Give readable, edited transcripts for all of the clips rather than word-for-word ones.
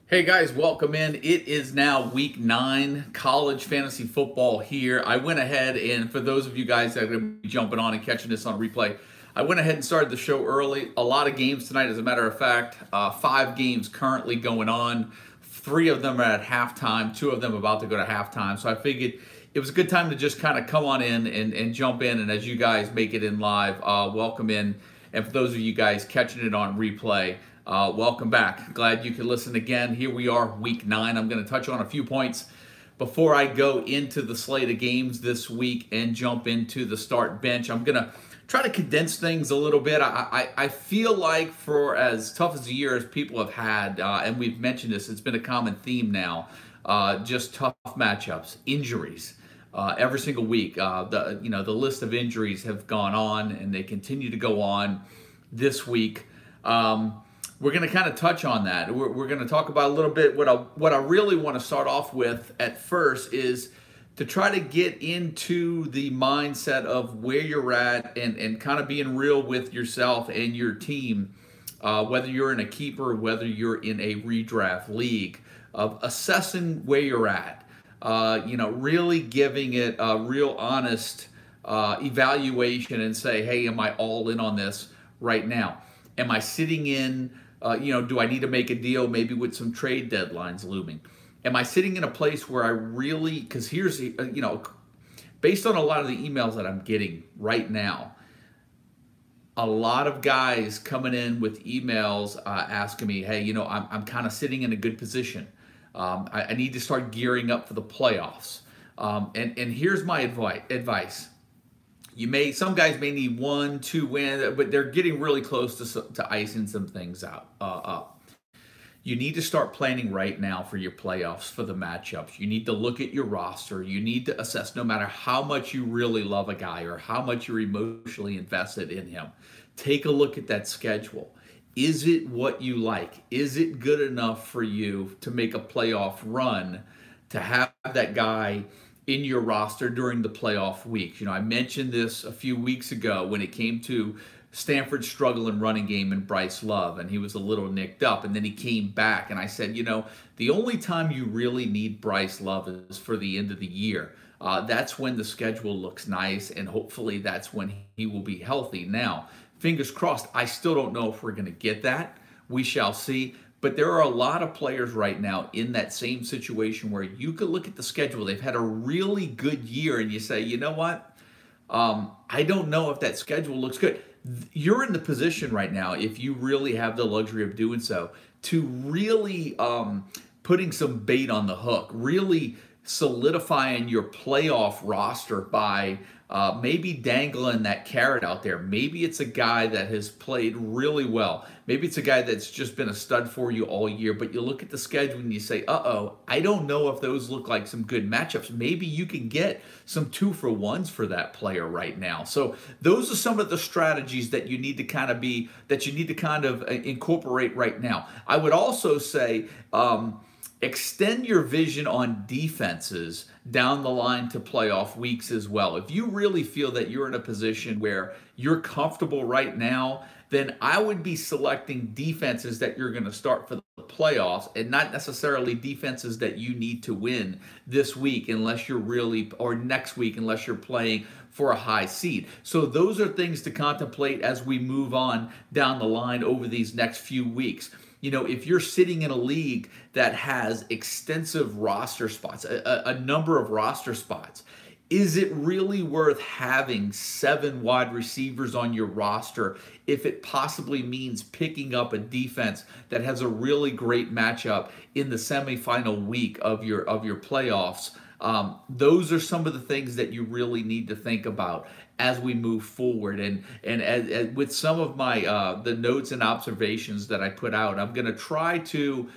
Hey guys, welcome in. It is now week 9, college fantasy football here. I went ahead and for those of you guys that are going to be jumping on and catching this on replay, I went ahead and started the show early. A lot of games tonight, as a matter of fact. 5 games currently going on. 3 of them are at halftime, 2 of them about to go to halftime. So I figured it was a good time to just kind of come on in and jump in. And as you guys make it in live, welcome in. And for those of you guys catching it on replay, welcome back. Glad you could listen again. Here we are, week 9. I'm going to touch on a few points before I go into the slate of games this week and jump into the start bench. I'm going to try to condense things a little bit. I feel like for as tough as a year as people have had, and we've mentioned this, it's been a common theme now, just tough matchups, injuries. Every single week, the list of injuries have gone on, and they continue to go on this week. We're going to kind of touch on that. We're going to talk about a little bit. What I really want to start off with at first is to try to get into the mindset of where you're at and kind of being real with yourself and your team, whether you're in a keeper, whether you're in a redraft league, of assessing where you're at. Really giving it a real honest evaluation and say, hey, am I all in on this right now? Am I sitting in, do I need to make a deal maybe with some trade deadlines looming? Am I sitting in a place where I really, because here's, based on a lot of the emails that I'm getting right now, a lot of guys coming in with emails asking me, hey, I'm kind of sitting in a good position. I need to start gearing up for the playoffs. And here's my advice. Some guys may need 1-2 wins, but they're getting really close to icing some things up. You need to start planning right now for your playoffs, for the matchups. You need to look at your roster. You need to assess, no matter how much you really love a guy or how much you're emotionally invested in him, take a look at that schedule. Is it what you like? Is it good enough for you to make a playoff run, to have that guy in your roster during the playoff weeks? I mentioned this a few weeks ago when it came to Stanford's struggle in running game and Bryce Love, and he was a little nicked up, and then he came back, and I said, the only time you really need Bryce Love is for the end of the year. That's when the schedule looks nice, and hopefully that's when he will be healthy. Now, fingers crossed, I still don't know if we're going to get that. We shall see. But there are a lot of players right now in that same situation where you could look at the schedule. They've had a really good year, and you say, you know what? I don't know if that schedule looks good. You're in the position right now, if you really have the luxury of doing so, to really putting some bait on the hook, really solidifying your playoff roster by maybe dangling that carrot out there. Maybe it's a guy that has played really well. Maybe it's a guy that's just been a stud for you all year, but you look at the schedule and you say, I don't know if those look like some good matchups. Maybe you can get some 2-for-1s for that player right now. So those are some of the strategies that you need to kind of incorporate right now. I would also say, extend your vision on defenses down the line to playoff weeks as well. If you really feel that you're in a position where you're comfortable right now, then I would be selecting defenses that you're going to start for the playoffs and not necessarily defenses that you need to win this week or next week unless you're playing for a high seed. So those are things to contemplate as we move on down the line over these next few weeks. If you're sitting in a league that has extensive roster spots, a number of roster spots, is it really worth having 7 wide receivers on your roster if it possibly means picking up a defense that has a really great matchup in the semifinal week of your playoffs? Those are some of the things that you really need to think about as we move forward. And as with some of my the notes and observations that I put out, I'm going to try to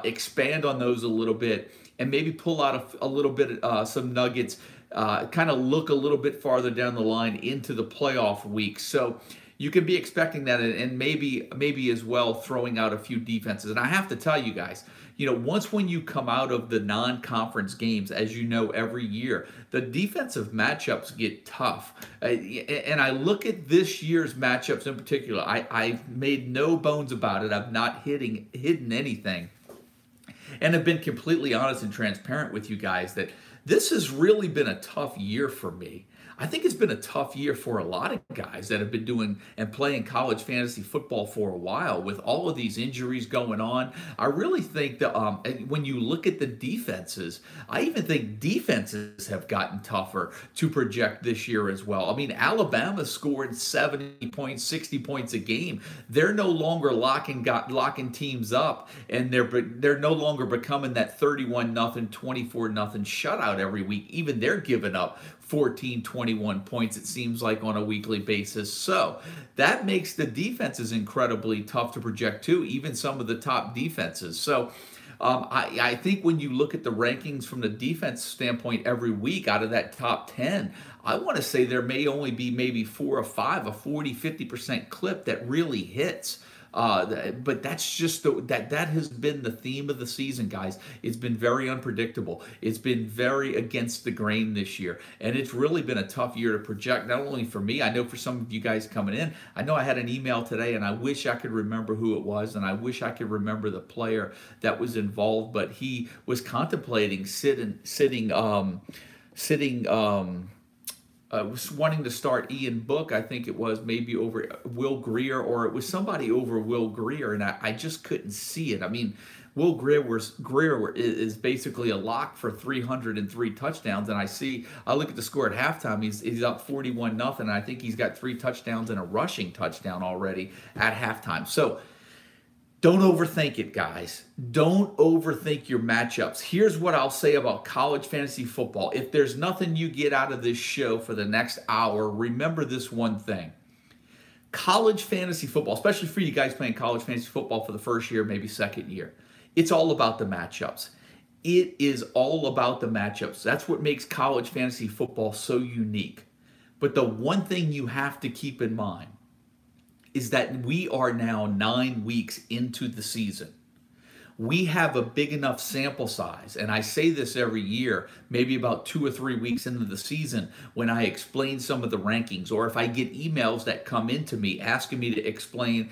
expand on those a little bit and maybe pull out a little bit some nuggets, kind of look a little bit farther down the line into the playoff week. So you can be expecting that, and maybe as well throwing out a few defenses. And I have to tell you guys, once when you come out of the non-conference games, as you know, every year, the defensive matchups get tough. And I look at this year's matchups in particular. I've made no bones about it. I've not hidden anything. and have been completely honest and transparent with you guys that this has really been a tough year for me. I think it's been a tough year for a lot of guys that have been doing and playing college fantasy football for a while with all of these injuries going on. I really think that when you look at the defenses, I even think defenses have gotten tougher to project this year as well. I mean, Alabama scored 70 points, 60 points a game. They're no longer locking teams up, and they're no longer becoming that 31-0, 24-0 shutout every week. Even they're giving up 14, 21 points, it seems like, on a weekly basis. So that makes the defenses incredibly tough to project too, even some of the top defenses. So I think when you look at the rankings from the defense standpoint every week out of that top 10, I want to say there may only be maybe 4 or 5, a 40, 50% clip that really hits. But that's just that has been the theme of the season, guys. It's been very unpredictable. It's been very against the grain this year, and it's really been a tough year to project. Not only for me, I know for some of you guys coming in. I know I had an email today, and I wish I could remember who it was, and I wish I could remember the player that was involved, but he was contemplating was wanting to start Ian Book, I think it was, maybe over Will Grier, or it was somebody over Will Grier, and I just couldn't see it. I mean, Will Grier is basically a lock for 303 touchdowns, and I look at the score at halftime, he's up 41-0, and I think he's got 3 touchdowns and a rushing touchdown already at halftime. So don't overthink it, guys. Don't overthink your matchups. Here's what I'll say about college fantasy football. If there's nothing you get out of this show for the next hour, remember this one thing. College fantasy football, especially for you guys playing college fantasy football for the first year, maybe second year, it's all about the matchups. It is all about the matchups. That's what makes college fantasy football so unique. But the one thing you have to keep in mind is that we are now 9 weeks into the season. We have a big enough sample size, and I say this every year, maybe about 2 or 3 weeks into the season, when I explain some of the rankings, or if I get emails that come into me asking me to explain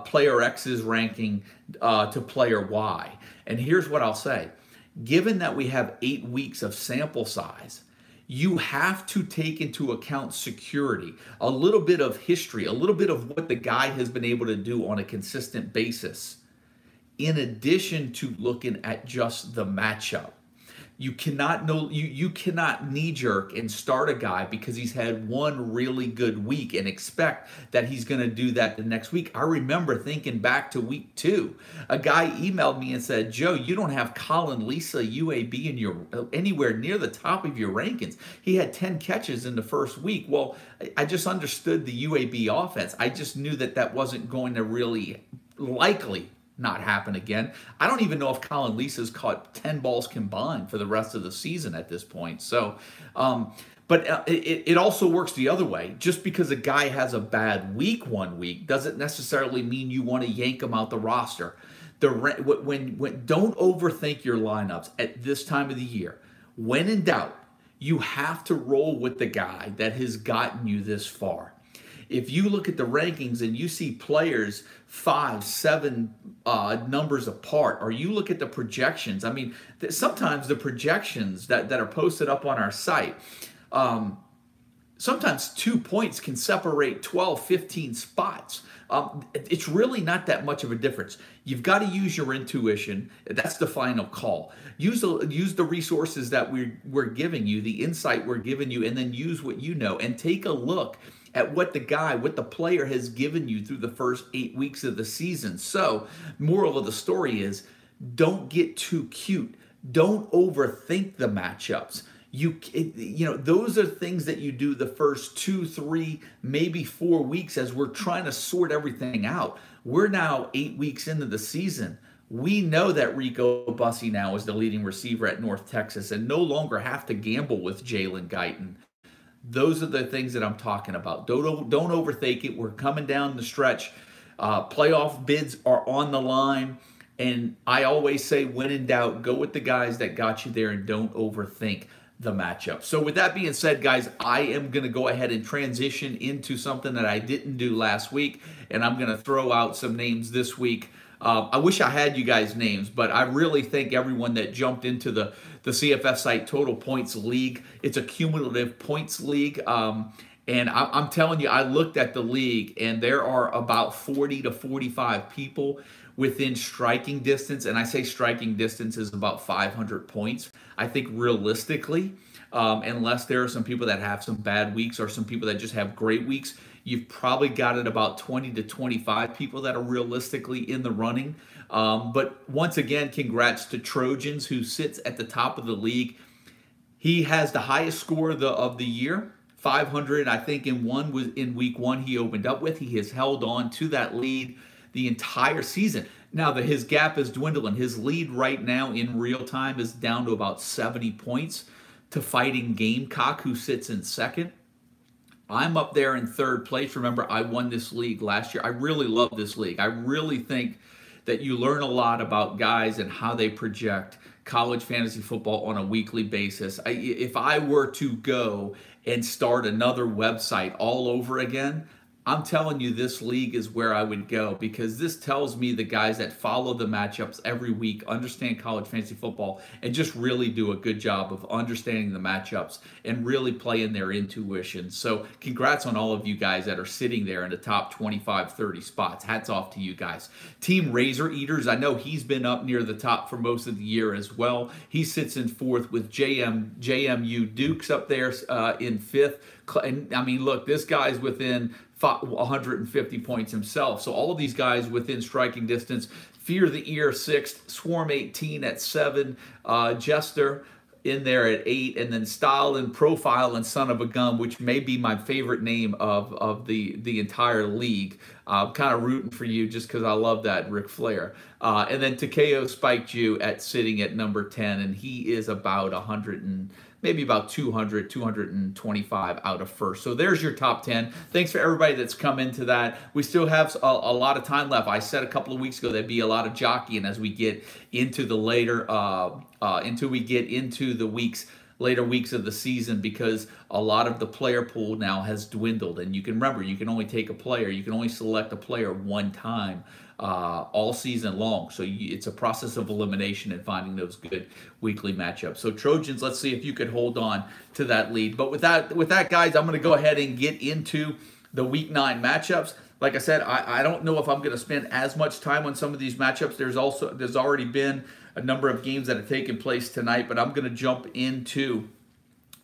player X's ranking to player Y. And here's what I'll say. Given that we have 8 weeks of sample size, you have to take into account security, a little bit of history, a little bit of what the guy has been able to do on a consistent basis, in addition to looking at just the matchup. You cannot knee-jerk and start a guy because he's had one really good week and expect that he's going to do that the next week. I remember thinking back to week 2. A guy emailed me and said, Joe, you don't have Colin Lisa UAB in your anywhere near the top of your rankings. He had 10 catches in the first week. Well, I just understood the UAB offense. I just knew that that wasn't going to really likely not happen again. I don't even know if Colin Lisa's caught 10 balls combined for the rest of the season at this point. So, but it also works the other way. Just because a guy has a bad week one week doesn't necessarily mean you want to yank him out the roster. When don't overthink your lineups at this time of the year. When in doubt, you have to roll with the guy that has gotten you this far. If you look at the rankings and you see players 5, 7 numbers apart, or you look at the projections, I mean, sometimes the projections that are posted up on our site, sometimes 2 points can separate 12, 15 spots. It's really not that much of a difference. You've got to use your intuition. That's the final call. Use the resources that we're giving you, the insight we're giving you, and then use what you know, and take a look at what the player has given you through the first 8 weeks of the season. So, moral of the story is, don't get too cute. Don't overthink the matchups. Those are things that you do the first 2, 3, maybe 4 weeks as we're trying to sort everything out. We're now 8 weeks into the season. We know that Rico Bussey now is the leading receiver at North Texas and no longer have to gamble with Jalen Guyton. Those are the things that I'm talking about. Don't overthink it. We're coming down the stretch. Playoff bids are on the line. And I always say, when in doubt, go with the guys that got you there and don't overthink the matchup. So with that being said, guys, I am going to go ahead and transition into something that I didn't do last week. And I'm going to throw out some names this week I wish I had you guys' names, but I really thank everyone that jumped into the CFF site Total Points League. It's a cumulative points league. And I'm telling you, I looked at the league, and there are about 40 to 45 people within striking distance. And I say striking distance is about 500 points. I think realistically, unless there are some people that have some bad weeks or some people that just have great weeks, you've probably got it about 20 to 25 people that are realistically in the running. But once again, congrats to Trojans, who sits at the top of the league. He has the highest score of the year. 500, I think, in week one he opened up with. He has held on to that lead the entire season. Now his gap is dwindling. His lead right now in real time is down to about 70 points to Fighting Gamecock, who sits in second. I'm up there in third place. Remember, I won this league last year. I really love this league. I really think that you learn a lot about guys and how they project college fantasy football on a weekly basis. If I were to go and start another website all over again, I'm telling you, this league is where I would go, because this tells me the guys that follow the matchups every week understand college fantasy football and just really do a good job of understanding the matchups and really playing their intuition. So congrats on all of you guys that are sitting there in the top 25, 30 spots. Hats off to you guys. Team Razor Eaters, I know he's been up near the top for most of the year as well. He sits in fourth with JMU Dukes up there in fifth. And I mean, look, this guy's within 150 points himself. So all of these guys within striking distance. Fear the Ear 6th, Swarm 18 at 7, Jester in there at 8, and then Style and Profile and Son of a Gun, which may be my favorite name of the entire league. I'm kind of rooting for you just because I love that Ric Flair. And then Takeo Spiked You sitting at number 10, and he is about 100 and maybe about 200, 225 out of first. So there's your top 10. Thanks for everybody that's come into that. We still have a lot of time left. I said a couple of weeks ago there'd be a lot of jockeying as we get into the later, until we get into the later weeks of the season, because a lot of the player pool now has dwindled. And you can remember, you can only take a player, you can only select a player one time all season long. So it's a process of elimination and finding those good weekly matchups. So Trojans, let's see if you could hold on to that lead. But with that, guys, I'm going to go ahead and get into the week 9 matchups. Like I said, I don't know if I'm going to spend as much time on some of these matchups. There's already been a number of games that have taken place tonight, but I'm going to jump into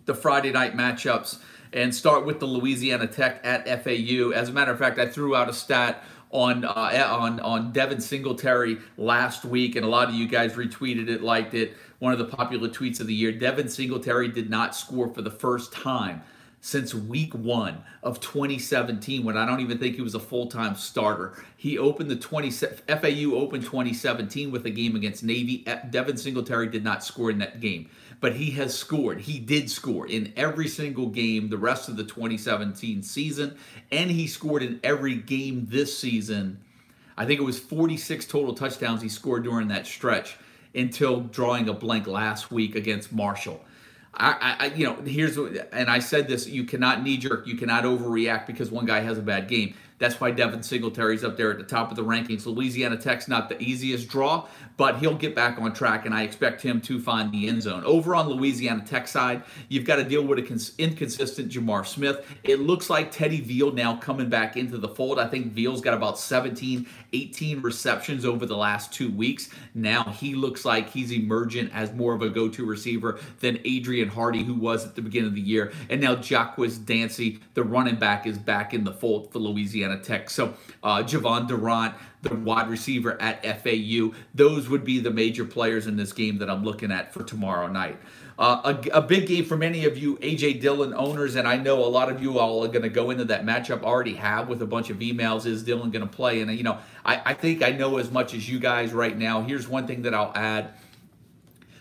the Friday night matchups and start with the Louisiana Tech at FAU. As a matter of fact, I threw out a stat on Devin Singletary last week, and a lot of you guys retweeted it, liked it. One of the popular tweets of the year. Devin Singletary did not score for the first time since week 1 of 2017, when I don't even think he was a full-time starter. He opened FAU opened 2017 with a game against Navy. Devin Singletary did not score in that game, but he has scored. He did score in every single game the rest of the 2017 season, and he scored in every game this season. I think it was 46 total touchdowns he scored during that stretch until drawing a blank last week against Marshall. And I said this, you cannot knee-jerk, you cannot overreact because one guy has a bad game. That's why Devin Singletary's up there at the top of the rankings. Louisiana Tech's not the easiest draw, but he'll get back on track, and I expect him to find the end zone. Over on Louisiana Tech side, you've got to deal with an inconsistent Jamar Smith. It looks like Teddy Veal now coming back into the fold. I think Veal's got about 17, 18 receptions over the last 2 weeks. Now he looks like he's emergent as more of a go-to receiver than Adrian Hardy, who was at the beginning of the year. And now Jacquez Dancy, the running back, is back in the fold for Louisiana Tech. So Javon Durant, the wide receiver at FAU, those would be the major players in this game that I'm looking at for tomorrow night. A big game for many of you A.J. Dillon owners, and I know a lot of you all are going to go into that matchup, already have with a bunch of emails. Is Dillon going to play? And, I think I know as much as you guys right now. Here's one thing that I'll add.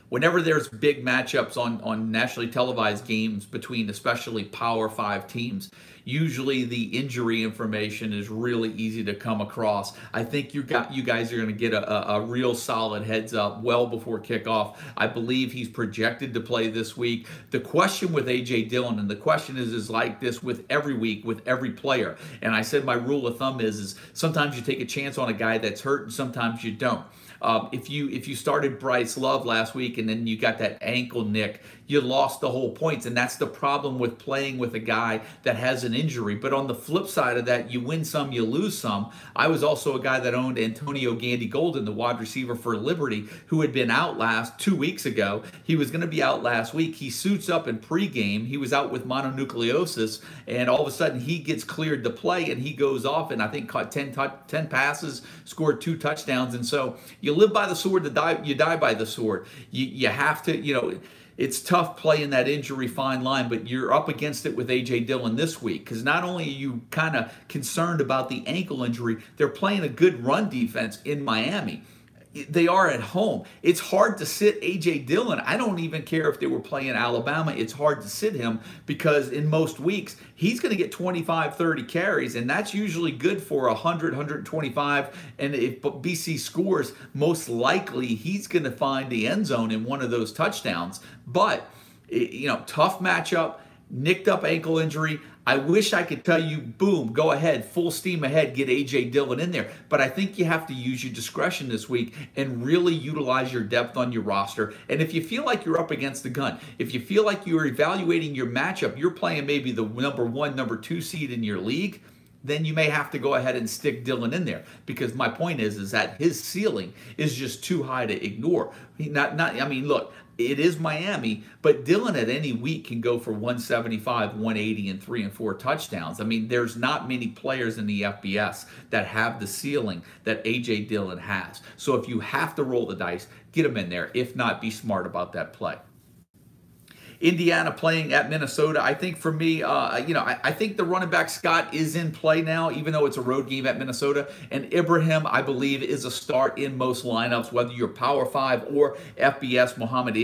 Whenever there's big matchups on nationally televised games between especially Power 5 teams, usually the injury information is really easy to come across. I think you guys are going to get a real solid heads up well before kickoff. I believe he's projected to play this week. The question with A.J. Dillon, and the question is like this with every week, with every player, and I said my rule of thumb is sometimes you take a chance on a guy that's hurt and sometimes you don't. If you started Bryce Love last week and then you got that ankle nick, you lost the whole points, and that's the problem with playing with a guy that has an injury. But on the flip side of that, you win some, you lose some. I was also a guy that owned Antonio Gandy Golden, the wide receiver for Liberty, who had been out 2 weeks ago. He was going to be out last week. He suits up in pregame. He was out with mononucleosis, and all of a sudden he gets cleared to play, and he goes off and I think caught 10 passes, scored 2 touchdowns. And so you live by the sword, you die by the sword. You have to, it's tough playing that injury fine line, but you're up against it with A.J. Dillon this week because not only are you kind of concerned about the ankle injury, they're playing a good run defense in Miami. They are at home. It's hard to sit A.J. Dillon. I don't even care if they were playing Alabama. It's hard to sit him because in most weeks, he's going to get 25, 30 carries, and that's usually good for 100, 125. And if BC scores, most likely he's going to find the end zone in one of those touchdowns. But, tough matchup, nicked up ankle injury. I wish I could tell you, boom, go ahead, full steam ahead, get A.J. Dillon in there. But I think you have to use your discretion this week and really utilize your depth on your roster. And if you feel like you're up against the gun, if you feel like you're evaluating your matchup, you're playing maybe the number 1, number 2 seed in your league, then you may have to go ahead and stick Dillon in there. Because my point is that his ceiling is just too high to ignore. Look, it is Miami, but Dillon at any week can go for 175, 180, and 3 and 4 touchdowns. There's not many players in the FBS that have the ceiling that A.J. Dillon has. So if you have to roll the dice, get him in there. If not, be smart about that play. Indiana playing at Minnesota. I think for me, I think the running back Scott is in play now, even though it's a road game at Minnesota. And Ibrahim, I believe, is a start in most lineups, whether you're Power 5 or FBS. Mohammed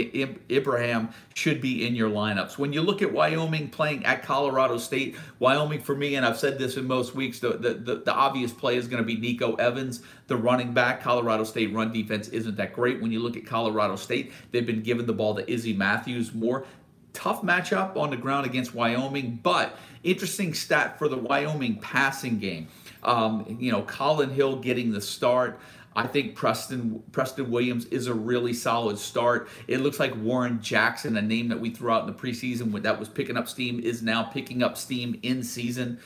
Ibrahim should be in your lineups. When you look at Wyoming playing at Colorado State, Wyoming for me, and I've said this in most weeks, the obvious play is going to be Nico Evans, the running back. Colorado State run defense isn't that great. When you look at Colorado State, they've been giving the ball to Izzy Matthews more. Tough matchup on the ground against Wyoming, but interesting stat for the Wyoming passing game. Colin Hill getting the start. I think Preston Williams is a really solid start. It looks like Warren Jackson, a name that we threw out in the preseason that was picking up steam, is now picking up steam in season.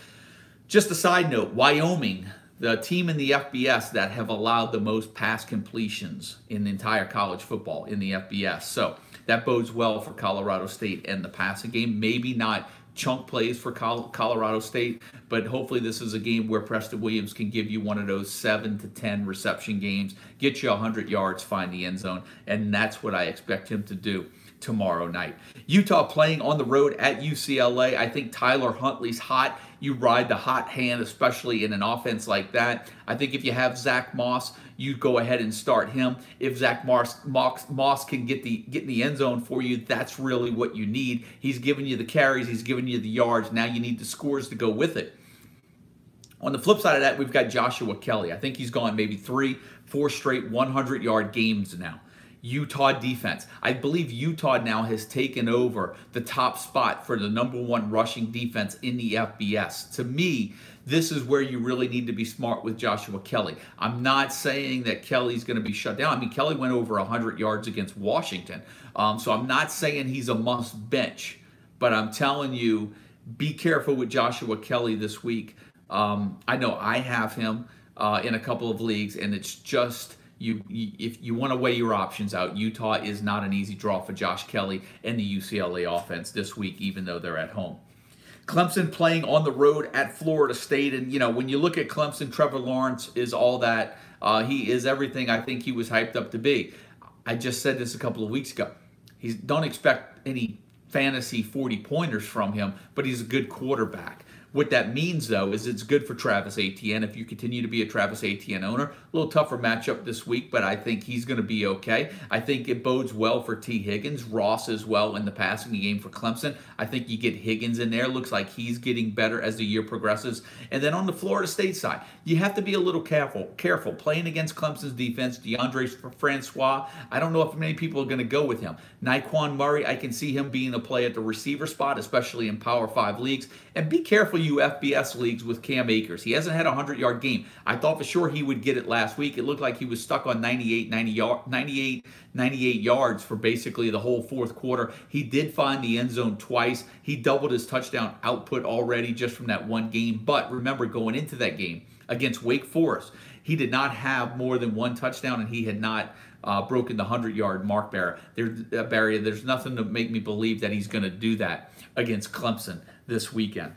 Just a side note, Wyoming, the team in the FBS that have allowed the most pass completions in the entire college football in the FBS. So that bodes well for Colorado State and the passing game. Maybe not chunk plays for Colorado State, but hopefully this is a game where Preston Williams can give you one of those 7 to 10 reception games, get you 100 yards, find the end zone, and that's what I expect him to do tomorrow night. Utah playing on the road at UCLA. I think Tyler Huntley's hot. You ride the hot hand, especially in an offense like that. I think if you have Zach Moss, you go ahead and start him. If Zach Moss can get in the end zone for you, that's really what you need. He's giving you the carries, he's giving you the yards. Now you need the scores to go with it. On the flip side of that, we've got Joshua Kelly. I think he's gone maybe 3-4 straight 100-yard games now. Utah defense. I believe Utah now has taken over the top spot for the #1 rushing defense in the FBS. To me, this is where you really need to be smart with Joshua Kelly. I'm not saying that Kelly's going to be shut down. Kelly went over 100 yards against Washington. So I'm not saying he's a must bench, but I'm telling you, be careful with Joshua Kelly this week. I know I have him in a couple of leagues, and it's just... if you want to weigh your options out, Utah is not an easy draw for Josh Kelly and the UCLA offense this week, even though they're at home. Clemson playing on the road at Florida State. And, when you look at Clemson, Trevor Lawrence is all that. He is everything I think he was hyped up to be. I just said this a couple of weeks ago. Don't expect any fantasy 40-pointers from him, but he's a good quarterback. What that means, though, is it's good for Travis Etienne if you continue to be a Travis Etienne owner. A little tougher matchup this week, but I think he's going to be okay. I think it bodes well for T. Higgins. Ross as well in the passing game for Clemson. I think you get Higgins in there. Looks like he's getting better as the year progresses. And then on the Florida State side, you have to be a little careful. Playing against Clemson's defense, DeAndre Francois, I don't know if many people are going to go with him. Nyquan Murray, I can see him being a play at the receiver spot, especially in Power 5 leagues. And be careful, you FBS leagues, with Cam Akers. He hasn't had a 100-yard game. I thought for sure he would get it last week. It looked like he was stuck on 98 yards for basically the whole fourth quarter. He did find the end zone twice. He doubled his touchdown output already just from that one game. But remember, going into that game against Wake Forest, he did not have more than one touchdown, and he had not broken the 100-yard mark barrier. There's nothing to make me believe that he's going to do that against Clemson this weekend.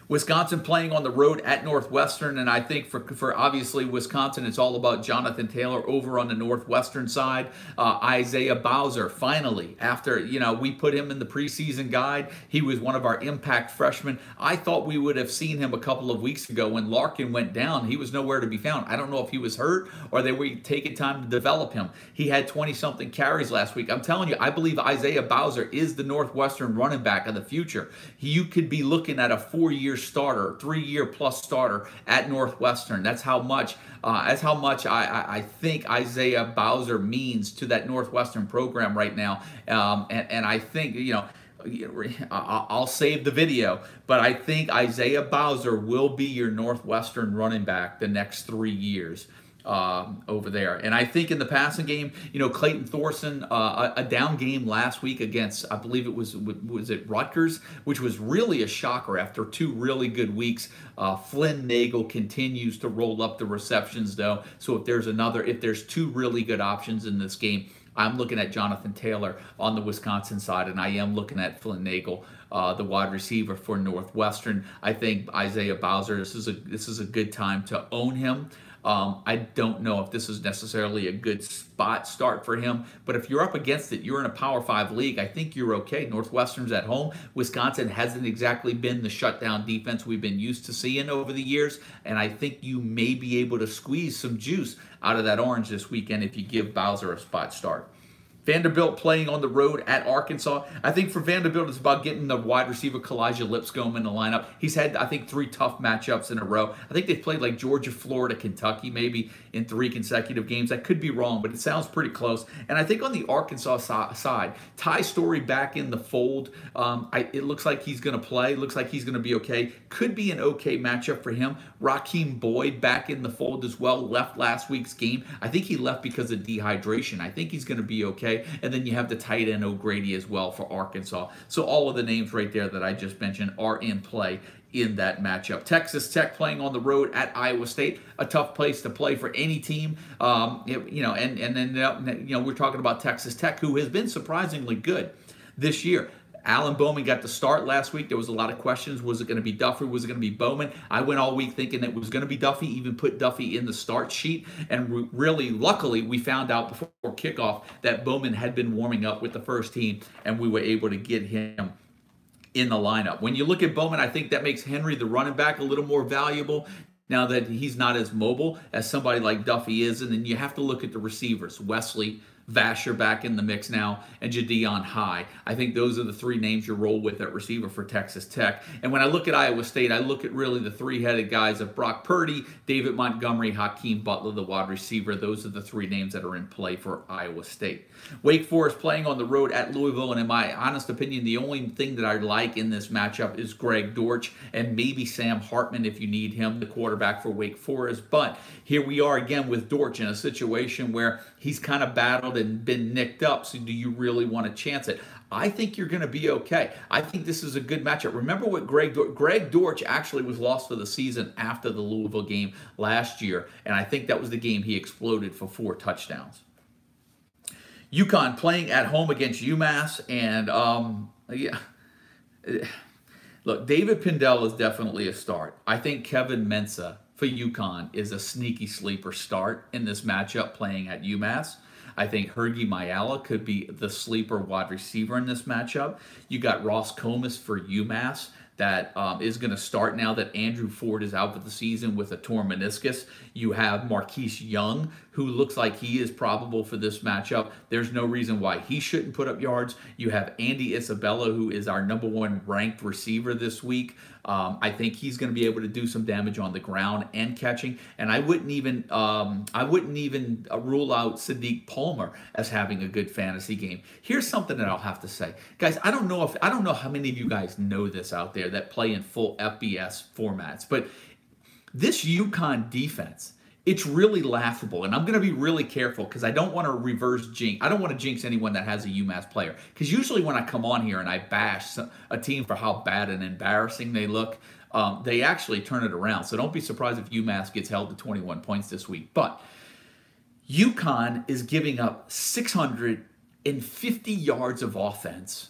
Wisconsin playing on the road at Northwestern, and I think for obviously Wisconsin, it's all about Jonathan Taylor over on the Northwestern side. Isaiah Bowser, finally, after, we put him in the preseason guide. He was one of our impact freshmen. I thought we would have seen him a couple of weeks ago when Larkin went down. He was nowhere to be found. I don't know if he was hurt or they were taking time to develop him. He had 20-something carries last week. I'm telling you, I believe Isaiah Bowser is the Northwestern running back of the future. You could be looking at a 4-year starter, 3-year plus starter at Northwestern. That's how much I think Isaiah Bowser means to that Northwestern program right now. And I think, I'll save the video, but I think Isaiah Bowser will be your Northwestern running back the next 3 years. Over there. And I think in the passing game, Clayton Thorson, a down game last week against, I believe it was it Rutgers, which was really a shocker after 2 really good weeks. Flynn Nagel continues to roll up the receptions, though. So if there's 2 really good options in this game, I'm looking at Jonathan Taylor on the Wisconsin side, and I am looking at Flynn Nagel, the wide receiver for Northwestern. I think Isaiah Bowser, this is a good time to own him. I don't know if this is necessarily a good spot start for him, but if you're up against it, you're in a Power 5 league, I think you're okay. Northwestern's at home. Wisconsin hasn't exactly been the shutdown defense we've been used to seeing over the years, and I think you may be able to squeeze some juice out of that orange this weekend if you give Bowser a spot start. Vanderbilt playing on the road at Arkansas. I think for Vanderbilt, it's about getting the wide receiver Kalijah Lipscomb in the lineup. He's had, I think, 3 tough matchups in a row. I think they've played like Georgia, Florida, Kentucky, maybe in 3 consecutive games. I could be wrong, but it sounds pretty close. And I think on the Arkansas side, Ty Storey back in the fold. It looks like he's going to play. Looks like he's going to be okay. Could be an okay matchup for him. Raheem Boyd back in the fold as well. Left last week's game. I think he left because of dehydration. I think he's going to be okay. And then you have the tight end O'Grady as well for Arkansas. So all of the names right there that I just mentioned are in play in that matchup. Texas Tech playing on the road at Iowa State, a tough place to play for any team. And then we're talking about Texas Tech, who has been surprisingly good this year. Alan Bowman got the start last week. There was a lot of questions. Was it going to be Duffy? Was it going to be Bowman? I went all week thinking it was going to be Duffy, even put Duffy in the start sheet. And really, luckily, we found out before kickoff that Bowman had been warming up with the first team, and we were able to get him in the lineup. When you look at Bowman, I think that makes Henry, the running back, a little more valuable now that he's not as mobile as somebody like Duffy is. And then you have to look at the receivers. Wesley, Vasher back in the mix now, and Jadion High. I think those are the 3 names you roll with at receiver for Texas Tech. And when I look at Iowa State, I look at really the 3-headed guys of Brock Purdy, David Montgomery, Hakeem Butler, the wide receiver. Those are the 3 names that are in play for Iowa State. Wake Forest playing on the road at Louisville, and in my honest opinion, the only thing that I like in this matchup is Greg Dortch and maybe Sam Hartman if you need him, the quarterback for Wake Forest. But here we are again with Dortch in a situation where he's kind of battled and been nicked up, so do you really want to chance it? I think you're going to be okay. I think this is a good matchup. Remember what Greg Dortch actually was lost for the season after the Louisville game last year, and I think that was the game he exploded for 4 touchdowns. UConn playing at home against UMass, and look, David Pindell is definitely a start. I think Kevin Mensah for UConn is a sneaky sleeper start in this matchup playing at UMass. I think Hergy Mayala could be the sleeper wide receiver in this matchup. You got Ross Comas for UMass. that is going to start now that Andrew Ford is out for the season with a torn meniscus. You have Marquise Young, who looks like he is probable for this matchup. There's no reason why he shouldn't put up yards. You have Andy Isabella, who is our #1 ranked receiver this week. I think he's going to be able to do some damage on the ground and catching. And I wouldn't even rule out Sadiq Palmer as having a good fantasy game. Here's something that I'll have to say, guys. I don't know how many of you guys know this out there that play in full FBS formats, but this UConn defense, it's really laughable. And I'm going to be really careful because I don't want to reverse jinx. I don't want to jinx anyone that has a UMass player. Because usually when I come on here and I bash a team for how bad and embarrassing they look, they actually turn it around. So don't be surprised if UMass gets held to 21 points this week. But UConn is giving up 650 yards of offense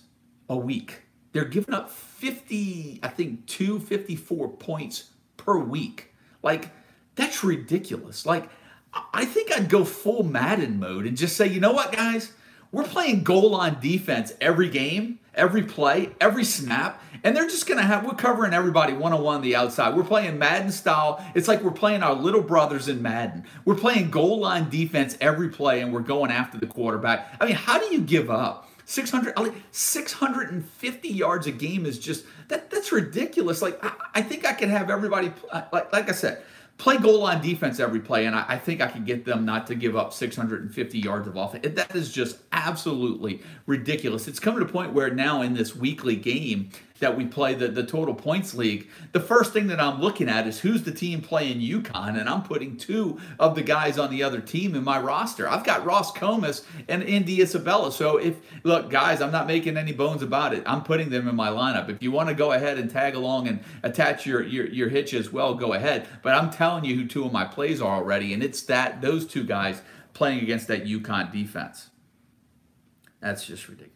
a week. They're giving up 54 points per week. Like, that's ridiculous. Like, I think I'd go full Madden mode and just say, you know what, guys? We're playing goal line defense every game, every play, every snap, and they're just going to we're covering everybody one-on-one on the outside. We're playing Madden style. It's like we're playing our little brothers in Madden. We're playing goal line defense every play, and we're going after the quarterback. I mean, how do you give up 650 yards a game? Is just, that's ridiculous. Like, I think I can have everybody, like I said, play goal line defense every play, and I think I can get them not to give up 650 yards of offense. That is just absolutely ridiculous. It's coming to a point where now in this weekly game that we play the Total Points League, the first thing that I'm looking at is who's the team playing UConn, and I'm putting 2 of the guys on the other team in my roster. I've got Ross Comas and Andy Isabella. So look, guys, I'm not making any bones about it. I'm putting them in my lineup. If you want to go ahead and tag along and attach your hitch as well, go ahead. But I'm telling you who 2 of my plays are already, and it's those 2 guys playing against that UConn defense. That's just ridiculous.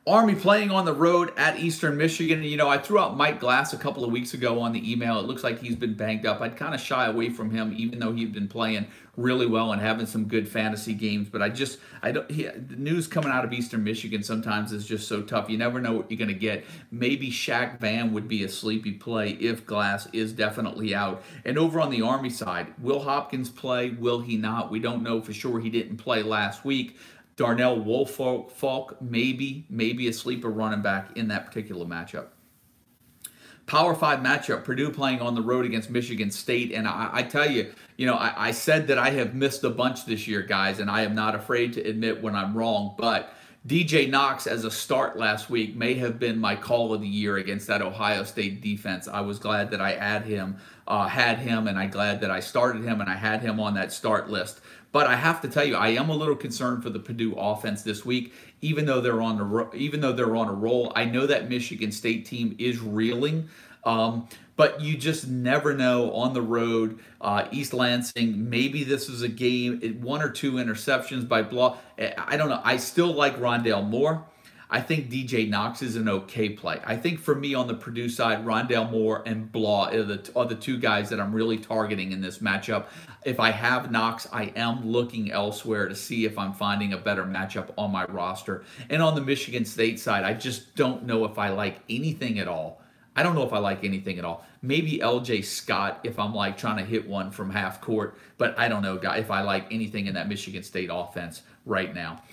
Army playing on the road at Eastern Michigan. You know, I threw out Mike Glass a couple of weeks ago on the email. It looks like he's been banged up. I'd kind of shy away from him, even though he'd been playing really well and having some good fantasy games. But the news coming out of Eastern Michigan sometimes is just so tough. You never know what you're going to get. Maybe Shaq Van would be a sleepy play if Glass is definitely out. And over on the Army side, will Hopkins play? Will he not? We don't know for sure. He didn't play last week. Darnell Woolfolk, maybe a sleeper running back in that particular matchup. Power 5 matchup, Purdue playing on the road against Michigan State. And I tell you, I said that I have missed a bunch this year, guys, and I am not afraid to admit when I'm wrong. But DJ Knox as a start last week may have been my call of the year against that Ohio State defense. I was glad that I had him, and I'm glad that I started him and I had him on that start list. But I have to tell you, I am a little concerned for the Purdue offense this week, even though they're on a roll. I know that Michigan State team is reeling, but you just never know on the road. East Lansing, maybe this is a game, 1 or 2 interceptions by Blah. I don't know. I still like Rondale Moore. I think DJ Knox is an okay play. I think for me on the Purdue side, Rondale Moore and Blah are the 2 guys that I'm really targeting in this matchup. If I have Knox, I am looking elsewhere to see if I'm finding a better matchup on my roster. And on the Michigan State side, I just don't know if I like anything at all. I don't know if I like anything at all. Maybe LJ Scott if I'm like trying to hit one from half court, but I don't know if I like anything in that Michigan State offense right now.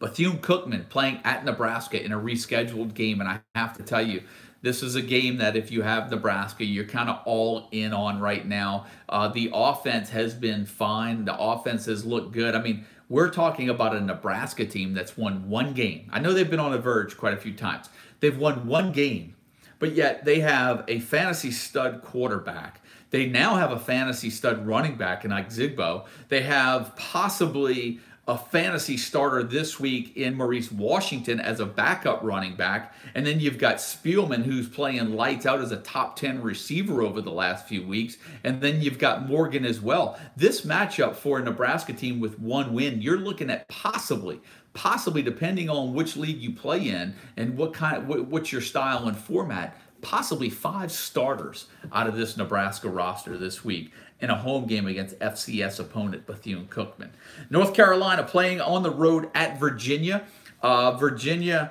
Bethune-Cookman playing at Nebraska in a rescheduled game, and I have to tell you, this is a game that if you have Nebraska, you're kind of all in on right now. The offense has been fine. The offense has looked good. I mean, we're talking about a Nebraska team that's won 1 game. I know they've been on the verge quite a few times. They've won 1 game, but yet they have a fantasy stud quarterback. They now have a fantasy stud running back in Ike Zigbo. They have possibly a fantasy starter this week in Maurice Washington as a backup running back. And then you've got Spielman, who's playing lights out as a top 10 receiver over the last few weeks. And then you've got Morgan as well. This matchup for a Nebraska team with 1 win, you're looking at possibly depending on which league you play in and what's your style and format, possibly 5 starters out of this Nebraska roster this week in a home game against FCS opponent Bethune-Cookman. North Carolina playing on the road at Virginia. Virginia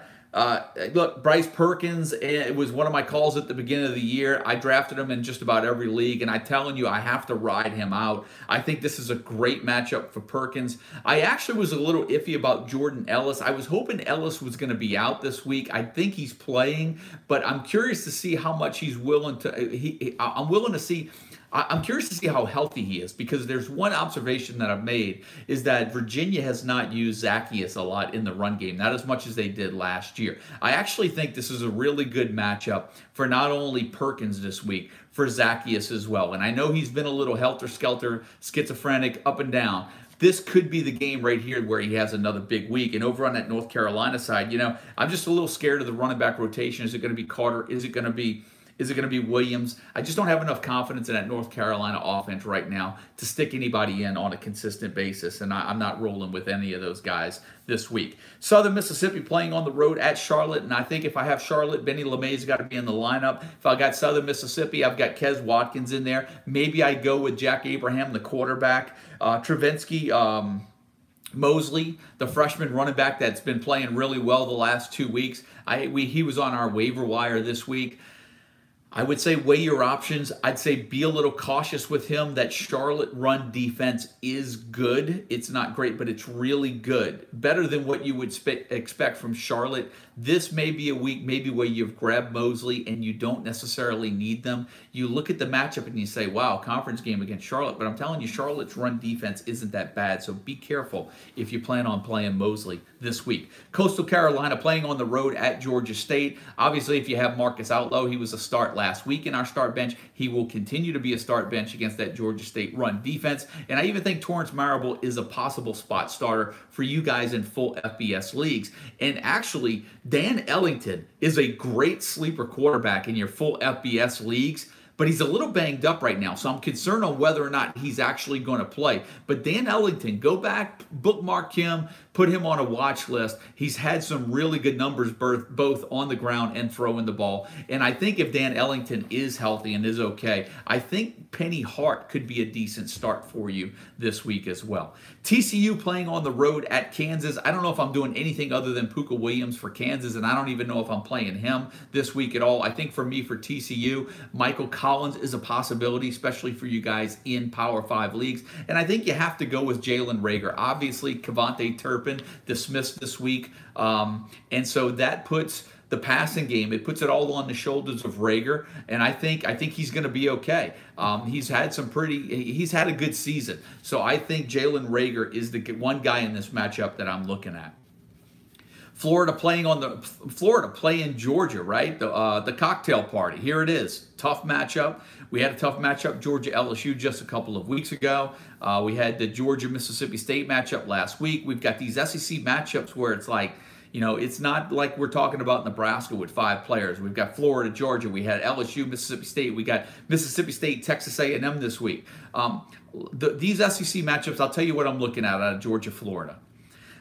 Look, Bryce Perkins, it was one of my calls at the beginning of the year. I drafted him in just about every league, and I'm telling you, I have to ride him out. I think this is a great matchup for Perkins. I actually was a little iffy about Jordan Ellis. I was hoping Ellis was going to be out this week. I think he's playing, but I'm curious to see how much he's willing to. I'm curious to see how healthy he is, because there's one observation that I've made is that Virginia has not used Zaccheaus a lot in the run game, not as much as they did last year. I actually think this is a really good matchup for not only Perkins this week, for Zaccheaus as well. And I know he's been a little helter-skelter, schizophrenic, up and down. This could be the game right here where he has another big week. And over on that North Carolina side, I'm just a little scared of the running back rotation. Is it going to be Carter? Is it going to be Williams? I just don't have enough confidence in that North Carolina offense right now to stick anybody in on a consistent basis, and I'm not rolling with any of those guys this week. Southern Mississippi playing on the road at Charlotte, and I think if I have Charlotte, Benny LeMay's got to be in the lineup. If I got Southern Mississippi, I've got Kez Watkins in there. Maybe I go with Jack Abraham, the quarterback. Travinsky, Mosley, the freshman running back that's been playing really well the last 2 weeks. He was on our waiver wire this week. I would say weigh your options. I'd say be a little cautious with him. That Charlotte run defense is good. It's not great, but it's really good. Better than what you would expect from Charlotte. This may be a week maybe where you've grabbed Mosley and you don't necessarily need them. You look at the matchup and you say, wow, conference game against Charlotte. But I'm telling you, Charlotte's run defense isn't that bad. So be careful if you plan on playing Mosley this week. Coastal Carolina playing on the road at Georgia State. Obviously, if you have Marcus Outlaw, he was a start last week in our start bench. He will continue to be a start bench against that Georgia State run defense. And I even think Torrance Marable is a possible spot starter for you guys in full FBS leagues. And actually, Dan Ellington is a great sleeper quarterback in your full FBS leagues, but he's a little banged up right now, so I'm concerned on whether or not he's actually going to play. But Dan Ellington, go back, bookmark him, put him on a watch list. He's had some really good numbers both on the ground and throwing the ball. And I think if Dan Ellington is healthy and is okay, I think Penny Hart could be a decent start for you this week as well. TCU playing on the road at Kansas. I don't know if I'm doing anything other than Puka Williams for Kansas, and I don't even know if I'm playing him this week at all. I think for me, for TCU, Michael Collins is a possibility, especially for you guys in Power 5 leagues. And I think you have to go with Jalen Reagor. Obviously, Kevontae Turpin dismissed this week. And so that puts the passing game, it puts it all on the shoulders of Reagor, and I think he's going to be okay. He's had a good season. So I think Jalen Reagor is the one guy in this matchup that I'm looking at. Florida playing Georgia, right? The cocktail party. Here it is. Tough matchup. We had a tough matchup, Georgia LSU, just a couple of weeks ago. We had the Georgia Mississippi State matchup last week. We've got these SEC matchups where it's like, it's not like we're talking about Nebraska with 5 players. We've got Florida, Georgia. We had LSU, Mississippi State. We got Mississippi State, Texas A&M this week. These SEC matchups, I'll tell you what I'm looking at out of Georgia, Florida.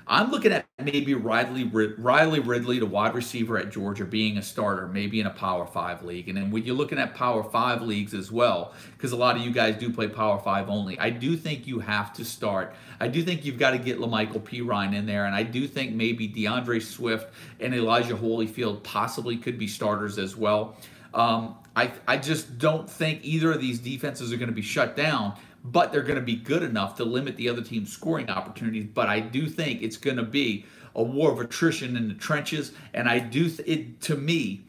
I'm looking at maybe Riley Ridley, the wide receiver at Georgia, being a starter, maybe in a Power 5 league. And then when you're looking at Power 5 leagues as well, because a lot of you guys do play Power 5 only, I do think you have to start. I do think you've got to get LaMichael Pirine in there, and I do think maybe DeAndre Swift and Elijah Holyfield possibly could be starters as well. I just don't think either of these defenses are going to be shut down, but they're going to be good enough to limit the other team's scoring opportunities. But I do think it's going to be a war of attrition in the trenches. And to me,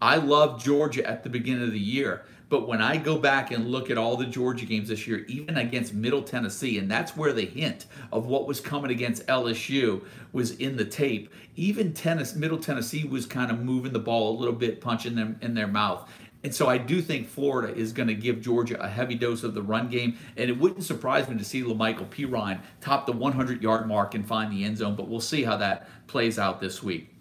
I love Georgia at the beginning of the year. But when I go back and look at all the Georgia games this year, even against Middle Tennessee, and that's where the hint of what was coming against LSU was in the tape, even Middle Tennessee was kind of moving the ball a little bit, punching them in their mouth. And so I do think Florida is going to give Georgia a heavy dose of the run game. And it wouldn't surprise me to see LaMichael Pirine top the 100-yard mark and find the end zone. But we'll see how that plays out this week.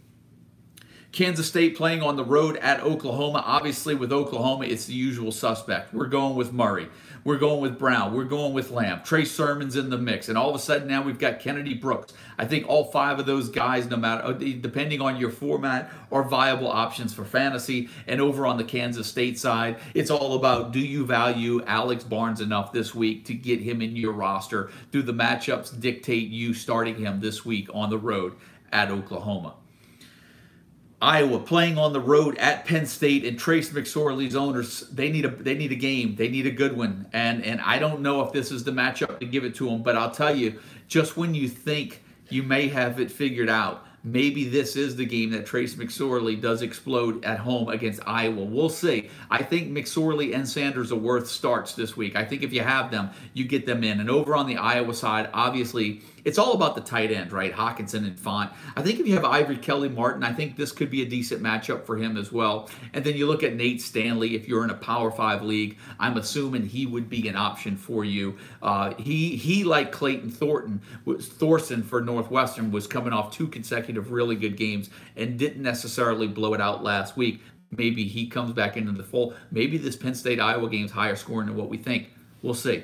Kansas State playing on the road at Oklahoma. Obviously, with Oklahoma, it's the usual suspect. We're going with Murray. We're going with Brown. We're going with Lamb. Trey Sermon's in the mix. And all of a sudden now we've got Kennedy Brooks. I think all 5 of those guys, no matter, depending on your format, are viable options for fantasy. And over on the Kansas State side, it's all about, do you value Alex Barnes enough this week to get him in your roster? Do the matchups dictate you starting him this week on the road at Oklahoma? Iowa playing on the road at Penn State, and Trace McSorley's owners, they need a game. They need a good one. And I don't know if this is the matchup to give it to them, but I'll tell you, just when you think you may have it figured out, maybe this is the game that Trace McSorley does explode at home against Iowa. We'll see. I think McSorley and Sanders are worth starts this week. I think if you have them, you get them in. And over on the Iowa side, obviously, it's all about the tight end, right? Hockenson and Font. I think if you have Ivory Kelly Martin, I think this could be a decent matchup for him as well. And then you look at Nate Stanley. If you're in a Power 5 league, I'm assuming he would be an option for you. He like Clayton Thorson for Northwestern, was coming off 2 consecutive really good games and didn't necessarily blow it out last week. Maybe he comes back into the fold. Maybe this Penn State-Iowa game is higher scoring than what we think. We'll see.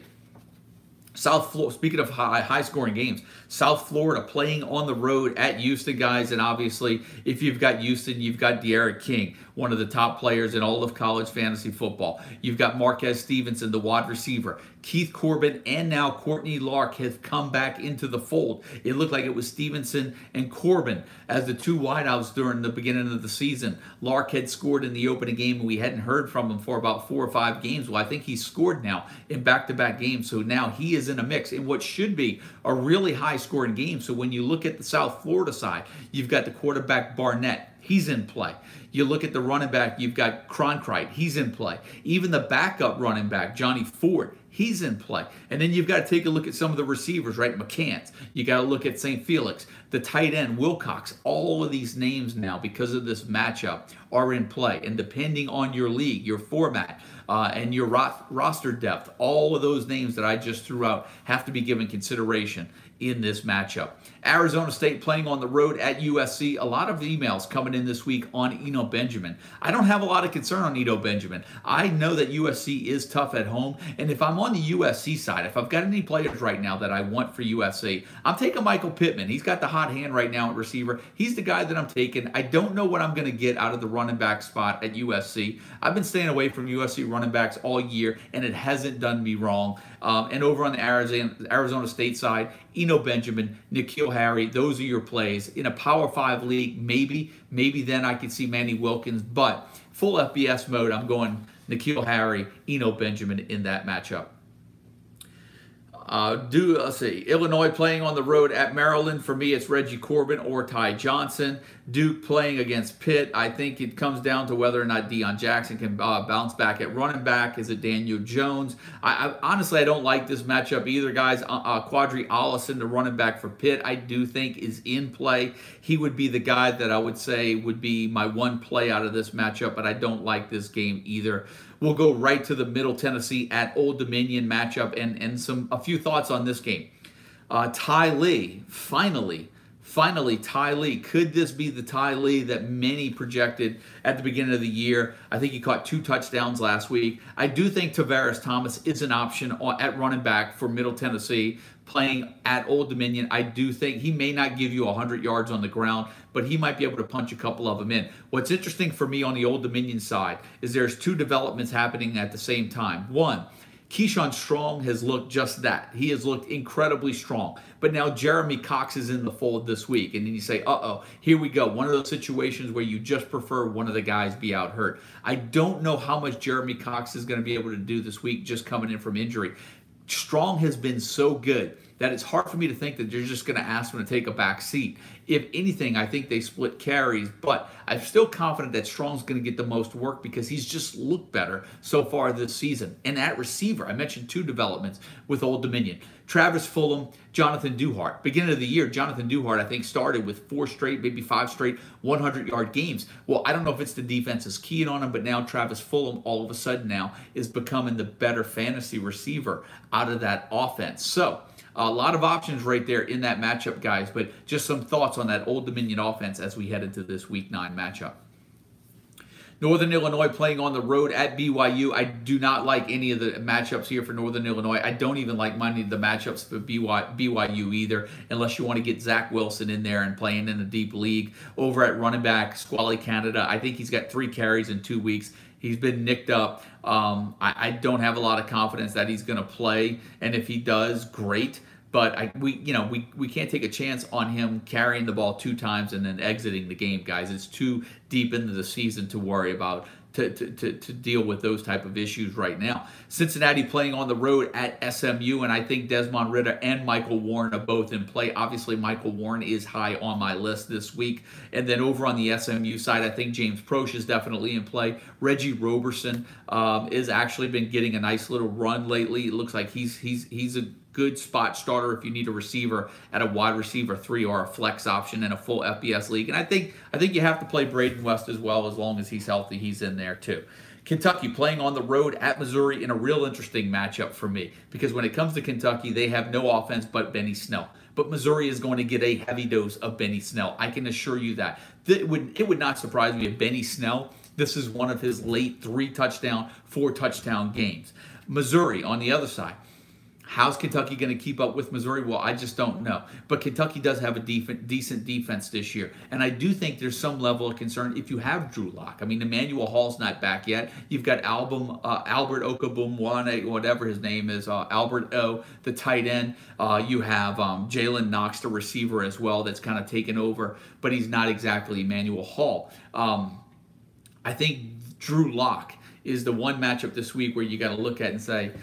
South Florida, speaking of high-scoring games, South Florida playing on the road at Houston, guys. And obviously, if you've got Houston, you've got De'Aaron King, one of the top players in all of college fantasy football. You've got Marquez Stevenson, the wide receiver. Keith Corbin and now Courtney Lark have come back into the fold. It looked like it was Stevenson and Corbin as the 2 wideouts during the beginning of the season. Lark had scored in the opening game, and we hadn't heard from him for about 4 or 5 games. Well, I think he's scored now in back-to-back games, so now he is in a mix in what should be a really high-scoring game. So when you look at the South Florida side, you've got the quarterback Barnett. He's in play. You look at the running back, you've got Cronkrite. He's in play. Even the backup running back, Johnny Ford, he's in play. And then you've got to take a look at some of the receivers, right? McCants. You got to look at St. Felix. The tight end, Wilcox. All of these names now, because of this matchup, are in play. And depending on your league, your format, and your roster depth, all of those names that I just threw out have to be given consideration in this matchup. Arizona State playing on the road at USC. A lot of emails coming in this week on Eno Benjamin. I don't have a lot of concern on Eno Benjamin. I know that USC is tough at home, and if I'm on the USC side, if I've got any players right now that I want for USC, I'm taking Michael Pittman. He's got the hot hand right now at receiver. He's the guy that I'm taking. I don't know what I'm going to get out of the running back spot at USC. I've been staying away from USC running backs all year, and it hasn't done me wrong. And over on the Arizona State side, Eno Benjamin, N'Keal Harry, those are your plays. In a Power 5 league, maybe then I could see Manny Wilkins, but full FBS mode, I'm going N'Keal Harry, Eno Benjamin in that matchup. Let's see. Illinois playing on the road at Maryland. For me, it's Reggie Corbin or Ty Johnson. Duke playing against Pitt. I think it comes down to whether or not Deion Jackson can bounce back at running back. Is it Daniel Jones? Honestly, I don't like this matchup either, guys. Quadri Allison, the running back for Pitt, I do think is in play. He would be the guy that I would say would be my one play out of this matchup, but I don't like this game either. We'll go right to the Middle Tennessee at Old Dominion matchup and a few thoughts on this game. Ty Lee, finally Ty Lee. Could this be the Ty Lee that many projected at the beginning of the year? I think he caught 2 touchdowns last week. I do think Tavares Thomas is an option at running back for Middle Tennessee playing at Old Dominion. I do think he may not give you 100 yards on the ground, but he might be able to punch a couple of them in. What's interesting for me on the Old Dominion side is there's 2 developments happening at the same time. One, Keyshawn Strong has looked just that. He has looked incredibly strong. But now Jeremy Cox is in the fold this week. And then you say, uh-oh, here we go. One of those situations where you just prefer one of the guys be out hurt. I don't know how much Jeremy Cox is going to be able to do this week just coming in from injury. Strong has been so good that it's hard for me to think that you're just going to ask him to take a back seat. If anything, I think they split carries, but I'm still confident that Strong's going to get the most work because he's just looked better so far this season. And at receiver, I mentioned 2 developments with Old Dominion. Travis Fulham, Jonathan Duhart. Beginning of the year, Jonathan Duhart, I think, started with 4 straight, maybe 5 straight 100-yard games. Well, I don't know if it's the defense is keying on him, but now Travis Fulham all of a sudden now is becoming the better fantasy receiver out of that offense. So a lot of options right there in that matchup, guys, but just some thoughts on that Old Dominion offense as we head into this Week 9 matchup. Northern Illinois playing on the road at BYU. I do not like any of the matchups here for Northern Illinois. I don't even like many of the matchups for BYU either, unless you want to get Zach Wilson in there and playing in a deep league. Over at running back, Squally Canada, I think he's got 3 carries in 2 weeks. He's been nicked up. I don't have a lot of confidence that he's going to play, and if he does, great. But we can't take a chance on him carrying the ball 2 times and then exiting the game, guys. It's too deep into the season to worry about. To deal with those type of issues right now. Cincinnati playing on the road at SMU, and I think Desmond Ridder and Michael Warren are both in play. Obviously, Michael Warren is high on my list this week. And then over on the SMU side, I think James Proche is definitely in play. Reggie Roberson has actually been getting a nice little run lately. It looks like he's a good spot starter if you need a receiver at a wide receiver 3 or a flex option in a full FBS league. And I think you have to play Braden West as well. As long as he's healthy, he's in there too. Kentucky playing on the road at Missouri in a real interesting matchup for me, because when it comes to Kentucky, they have no offense but Benny Snell. But Missouri is going to get a heavy dose of Benny Snell. I can assure you that. It would not surprise me if Benny Snell, this is one of his late 3-touchdown, 4-touchdown games. Missouri on the other side. How's Kentucky going to keep up with Missouri? Well, I just don't know. But Kentucky does have a decent defense this year. And I do think there's some level of concern if you have Drew Lock. I mean, Emmanuel Hall's not back yet. You've got Albert Okabumwane, whatever his name is, Albert O, the tight end. You have Jalen Knox, the receiver as well, that's kind of taken over. But he's not exactly Emmanuel Hall. I think Drew Lock is the one matchup this week where you got to look at and say,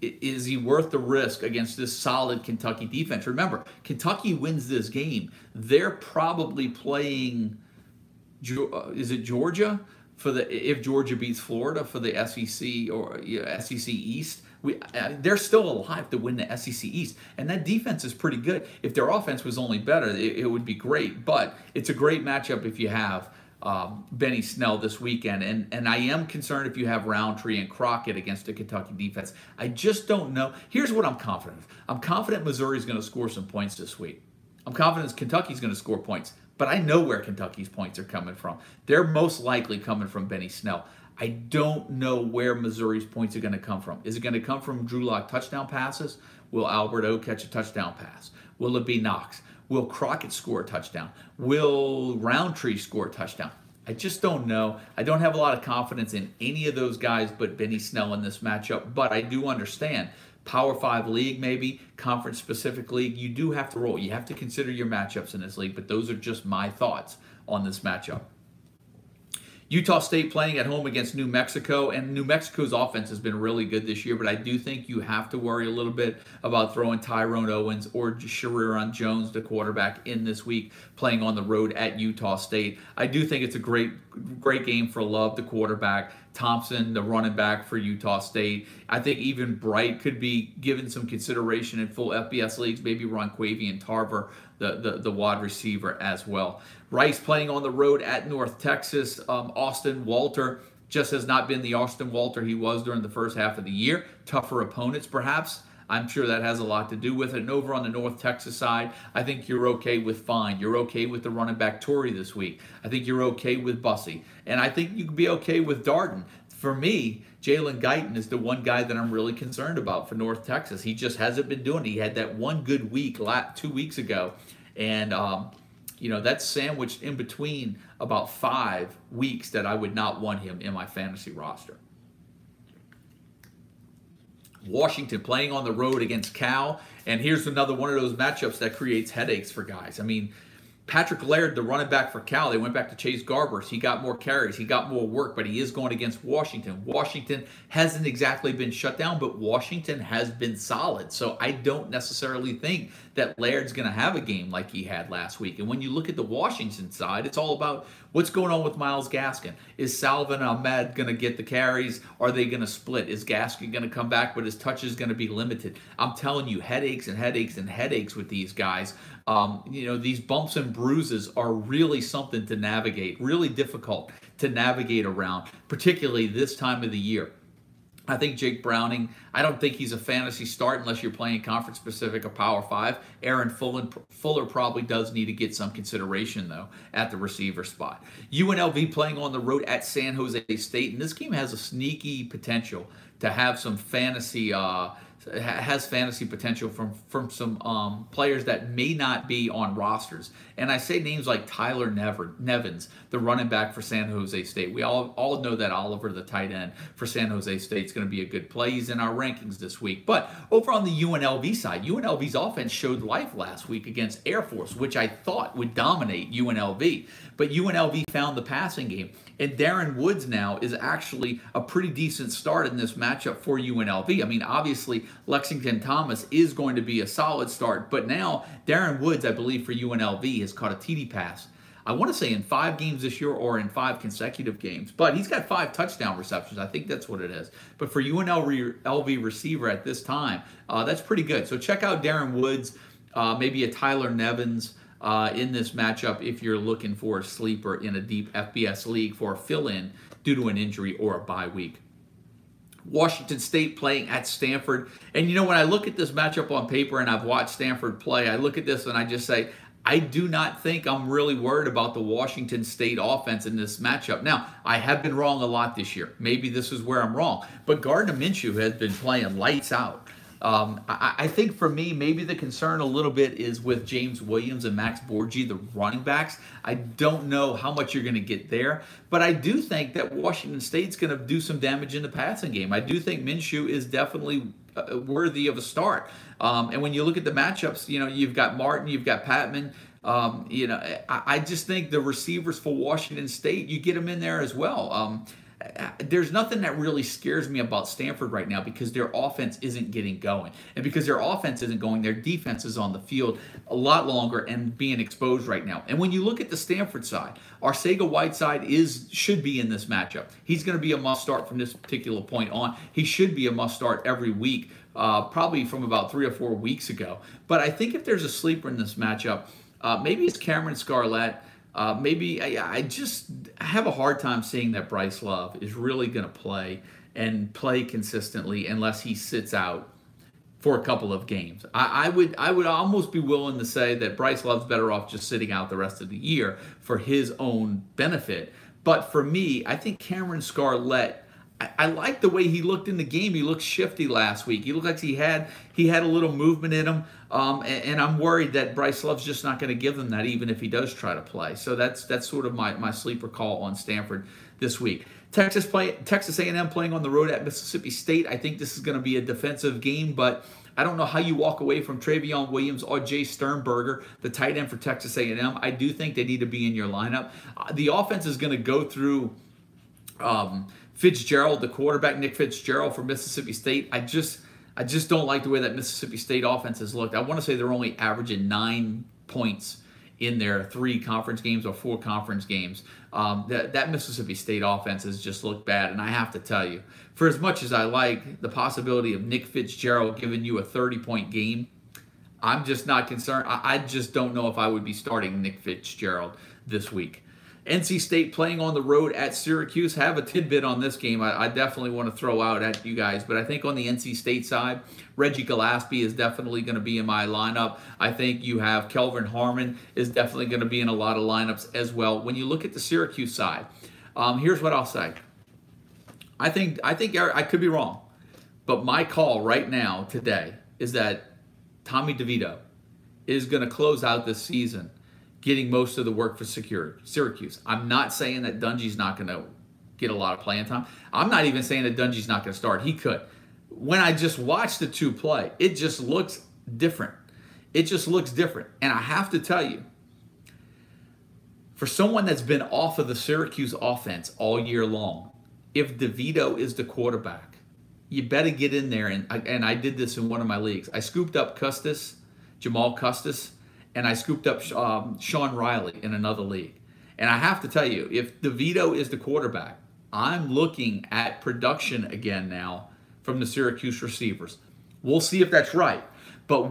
is he worth the risk against this solid Kentucky defense? Remember, Kentucky wins this game. They're probably playing, is it Georgia? If Georgia beats Florida for the SEC or SEC East. They're still alive to win the SEC East. And that defense is pretty good. If their offense was only better, it would be great. But it's a great matchup if you have Benny Snell this weekend, and I am concerned if you have Roundtree and Crockett against the Kentucky defense. I just don't know. Here's what I'm confident of. I'm confident Missouri's going to score some points this week. I'm confident Kentucky's going to score points, but I know where Kentucky's points are coming from. They're most likely coming from Benny Snell. I don't know where Missouri's points are going to come from. Is it going to come from Drew Lock touchdown passes? Will Albert O catch a touchdown pass? Will it be Knox? Will Crockett score a touchdown? Will Roundtree score a touchdown? I just don't know. I don't have a lot of confidence in any of those guys but Benny Snell in this matchup, but I do understand. Power 5 league, maybe, conference-specific league, you do have to roll. You have to consider your matchups in this league, but those are just my thoughts on this matchup. Utah State playing at home against New Mexico, and New Mexico's offense has been really good this year, but I do think you have to worry a little bit about throwing Tyrone Owens or Shariron Jones, the quarterback, in this week, playing on the road at Utah State. I do think it's a great game for Love, the quarterback, Thompson, the running back for Utah State. I think even Bright could be given some consideration in full FBS leagues, maybe Ronquavian Tarver, the wide receiver as well. Rice playing on the road at North Texas. Austin Walter just has not been the Austin Walter he was during the first half of the year. Tougher opponents, perhaps. I'm sure that has a lot to do with it. And over on the North Texas side, I think you're okay with Fine. You're okay with the running back Torrey this week. I think you're okay with Bussey. And I think you can be okay with Darden. For me, Jalen Guyton is the one guy that I'm really concerned about for North Texas. He just hasn't been doing it. He had that one good week 2 weeks ago. And, that's sandwiched in between about 5 weeks that I would not want him in my fantasy roster. Washington playing on the road against Cal. And here's another one of those matchups that creates headaches for guys. I mean, Patrick Laird, the running back for Cal, they went back to Chase Garbers. He got more carries. He got more work, but he is going against Washington. Washington hasn't exactly been shut down, but Washington has been solid. So I don't necessarily think that Laird's going to have a game like he had last week. And when you look at the Washington side, it's all about what's going on with Myles Gaskin. Is Salvin Ahmed going to get the carries? Are they going to split? Is Gaskin going to come back, but his touch is going to be limited? I'm telling you, headaches and headaches and headaches with these guys. These bumps and bruises are really something to navigate, really difficult to navigate around, particularly this time of the year. I think Jake Browning, I don't think he's a fantasy start unless you're playing conference-specific or Power 5. Aaron Fuller probably does need to get some consideration, though, at the receiver spot. UNLV playing on the road at San Jose State, and this game has a sneaky potential to have some fantasy has fantasy potential from some players that may not be on rosters. And I say names like Tyler Nevins, the running back for San Jose State. We all know that Oliver, the tight end for San Jose State, is going to be a good play. He's in our rankings this week. But over on the UNLV side, UNLV's offense showed life last week against Air Force, which I thought would dominate UNLV. But UNLV found the passing game. And Darren Woods now is actually a pretty decent start in this matchup for UNLV. I mean, obviously, Lexington Thomas is going to be a solid start, but now Darren Woods, I believe, for UNLV has caught a TD pass, I want to say in 5 games this year or in 5 consecutive games, but he's got 5 touchdown receptions. I think that's what it is. But for UNLV receiver at this time, that's pretty good. So check out Darren Woods, maybe a Tyler Nevins, in this matchup if you're looking for a sleeper in a deep FBS league for a fill-in due to an injury or a bye week. Washington State playing at Stanford. And you know, when I look at this matchup on paper and I've watched Stanford play, I look at this and I just say, I do not think I'm really worried about the Washington State offense in this matchup. Now, I have been wrong a lot this year. Maybe this is where I'm wrong. But Gardner Minshew has been playing lights out. I think for me, maybe the concern a little bit is with James Williams and Max Borgi, the running backs. I don't know how much you're going to get there, but I do think that Washington State's going to do some damage in the passing game. I do think Minshew is definitely worthy of a start. And when you look at the matchups, you know, you've got Martin, you've got Patman. You know, I just think the receivers for Washington State, you get them in there as well. There's nothing that really scares me about Stanford right now because their offense isn't getting going. And because their offense isn't going, their defense is on the field a lot longer and being exposed right now. And when you look at the Stanford side, Arcega-Whiteside should be in this matchup. He's going to be a must-start from this particular point on. He should be a must-start every week, probably from about 3 or 4 weeks ago. But I think if there's a sleeper in this matchup, maybe it's Cameron Scarlett. Maybe I just have a hard time seeing that Bryce Love is really going to play and play consistently unless he sits out for a couple of games. I would almost be willing to say that Bryce Love's better off just sitting out the rest of the year for his own benefit. But for me, I think Cameron Scarlett, I like the way he looked in the game. He looked shifty last week. He looked like he had a little movement in him, and I'm worried that Bryce Love's just not going to give him that, even if he does try to play. So that's sort of my sleeper call on Stanford this week. Texas A&M playing on the road at Mississippi State. I think this is going to be a defensive game, but I don't know how you walk away from Travion Williams or Jay Sternberger, the tight end for Texas A&M. I do think they need to be in your lineup. The offense is going to go through Fitzgerald, the quarterback, Nick Fitzgerald for Mississippi State. I just don't like the way that Mississippi State offense has looked. I want to say they're only averaging 9 points in their 3 conference games or 4 conference games. That Mississippi State offense has just looked bad, and I have to tell you, for as much as I like the possibility of Nick Fitzgerald giving you a 30-point game, I'm just not concerned. I just don't know if I would be starting Nick Fitzgerald this week. NC State playing on the road at Syracuse. Have a tidbit on this game I definitely want to throw out at you guys. But I think on the NC State side, Reggie Gillespie is definitely going to be in my lineup. I think you have Kelvin Harmon is definitely going to be in a lot of lineups as well. When you look at the Syracuse side, here's what I'll say. I think I could be wrong, but my call right now today is that Tommy DeVito is going to close out this season getting most of the work for Syracuse. I'm not saying that Dungy's not going to get a lot of playing time. I'm not even saying that Dungy's not going to start. He could. When I just watch the two play, it just looks different. It just looks different. And I have to tell you, for someone that's been off of the Syracuse offense all year long, if DeVito is the quarterback, you better get in there. And I did this in one of my leagues. I scooped up Jamal Custis, and I scooped up Sean Riley in another league. And I have to tell you, if DeVito is the quarterback, I'm looking at production again now from the Syracuse receivers. We'll see if that's right. But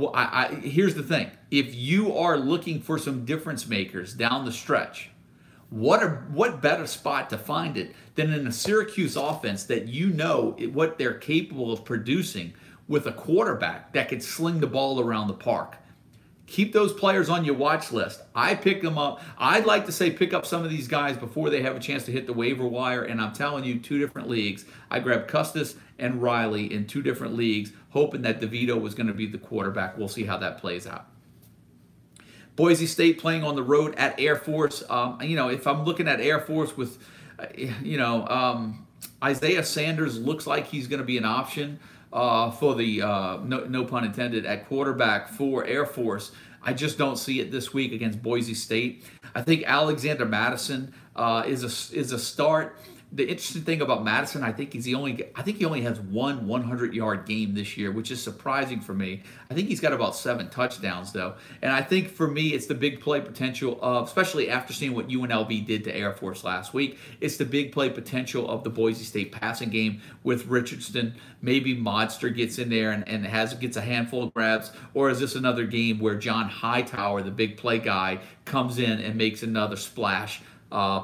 here's the thing. If you are looking for some difference makers down the stretch, what better spot to find it than in a Syracuse offense that you know what they're capable of producing with a quarterback that could sling the ball around the park? keep those players on your watch list. I pick them up. I'd like to say pick up some of these guys before they have a chance to hit the waiver wire. And I'm telling you, 2 different leagues. I grabbed Custis and Riley in 2 different leagues, hoping that DeVito was going to be the quarterback. We'll see how that plays out. Boise State playing on the road at Air Force. If I'm looking at Air Force with, Isaiah Sanders looks like he's going to be an option for the, no pun intended, at quarterback for Air Force. I just don't see it this week against Boise State. I think Alexander Madison is a start. The interesting thing about Madison, I think he only has one 100-yard game this year, which is surprising for me. I think he's got about 7 touchdowns, though. And I think for me, it's the big play potential of, especially after seeing what UNLV did to Air Force last week, it's the big play potential of the Boise State passing game with Richardson. Maybe Modster gets in there and gets a handful of grabs, or is this another game where John Hightower, the big play guy, comes in and makes another splash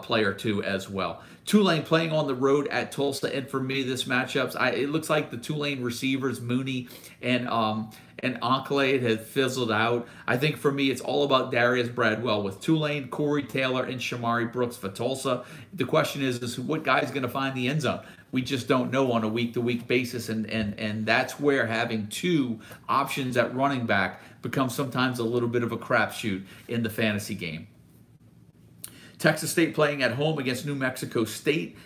play or 2 as well. Tulane playing on the road at Tulsa, and for me, this matchups, it looks like the Tulane receivers Mooney and Onklade have fizzled out. I think for me, it's all about Darius Bradwell with Tulane, Corey Taylor, and Shamari Brooks for Tulsa. The question is what guy's going to find the end zone? We just don't know on a week-to-week basis, and that's where having 2 options at running back becomes sometimes a little bit of a crapshoot in the fantasy game. Texas State playing at home against New Mexico State.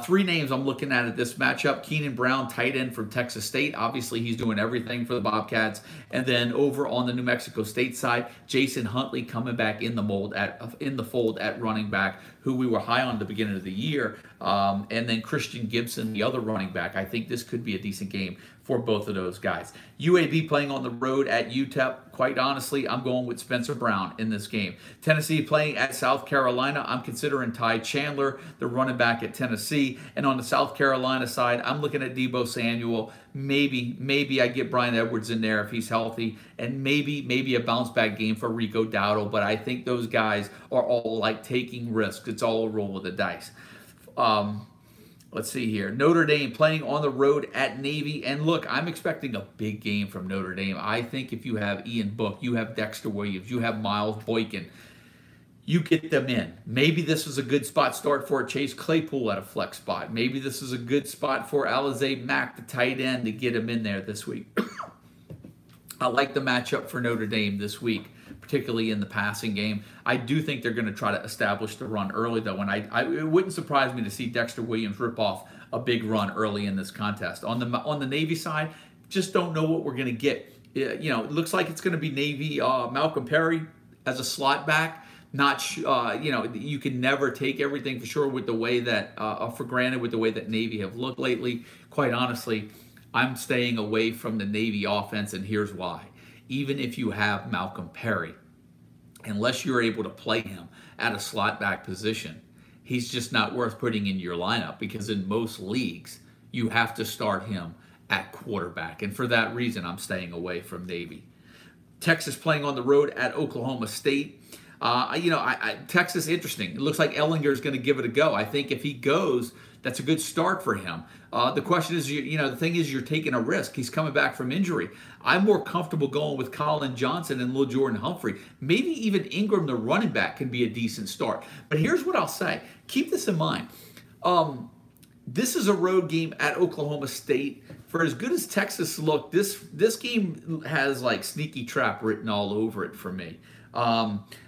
3 names I'm looking at this matchup. Keenan Brown, tight end from Texas State. Obviously, he's doing everything for the Bobcats. And then over on the New Mexico State side, Jason Huntley coming back in the fold at running back, who we were high on at the beginning of the year. And then Christian Gibson, the other running back. I think this could be a decent game for both of those guys. UAB playing on the road at UTEP. Quite honestly, I'm going with Spencer Brown in this game. Tennessee playing at South Carolina. I'm considering Ty Chandler, the running back at Tennessee. And on the South Carolina side, I'm looking at Deebo Samuel. Maybe I get Brian Edwards in there if he's healthy. And maybe a bounce back game for Rico Dowdle. But I think those guys are all like taking risks. It's all a roll with the dice. Let's see here. Notre Dame playing on the road at Navy. And look, I'm expecting a big game from Notre Dame. I think if you have Ian Book, you have Dexter Williams, you have Miles Boykin, you get them in. Maybe this is a good spot start for Chase Claypool at a flex spot. Maybe this is a good spot for Alize Mack, the tight end, to get him in there this week. I like the matchup for Notre Dame this week, particularly in the passing game. I do think they're going to try to establish the run early, though, and it wouldn't surprise me to see Dexter Williams rip off a big run early in this contest. On the Navy side, just don't know what we're going to get. It looks like it's going to be Navy Malcolm Perry as a slot back. Not you can never take everything for sure with the way that for granted with the way that Navy have looked lately. Quite honestly, I'm staying away from the Navy offense, and here's why. Even if you have Malcolm Perry, unless you're able to play him at a slot back position, he's just not worth putting in your lineup, because in most leagues, you have to start him at quarterback. And for that reason, I'm staying away from Navy. Texas playing on the road at Oklahoma State. Texas, interesting. It looks like Ellinger is going to give it a go. I think if he goes, that's a good start for him. The question is, the thing is, you're taking a risk. He's coming back from injury. I'm more comfortable going with Colin Johnson and Lil Jordan Humphrey. Maybe even Ingram, the running back, can be a decent start. But here's what I'll say. Keep this in mind. This is a road game at Oklahoma State. For as good as Texas looked, this game has like sneaky trap written all over it for me.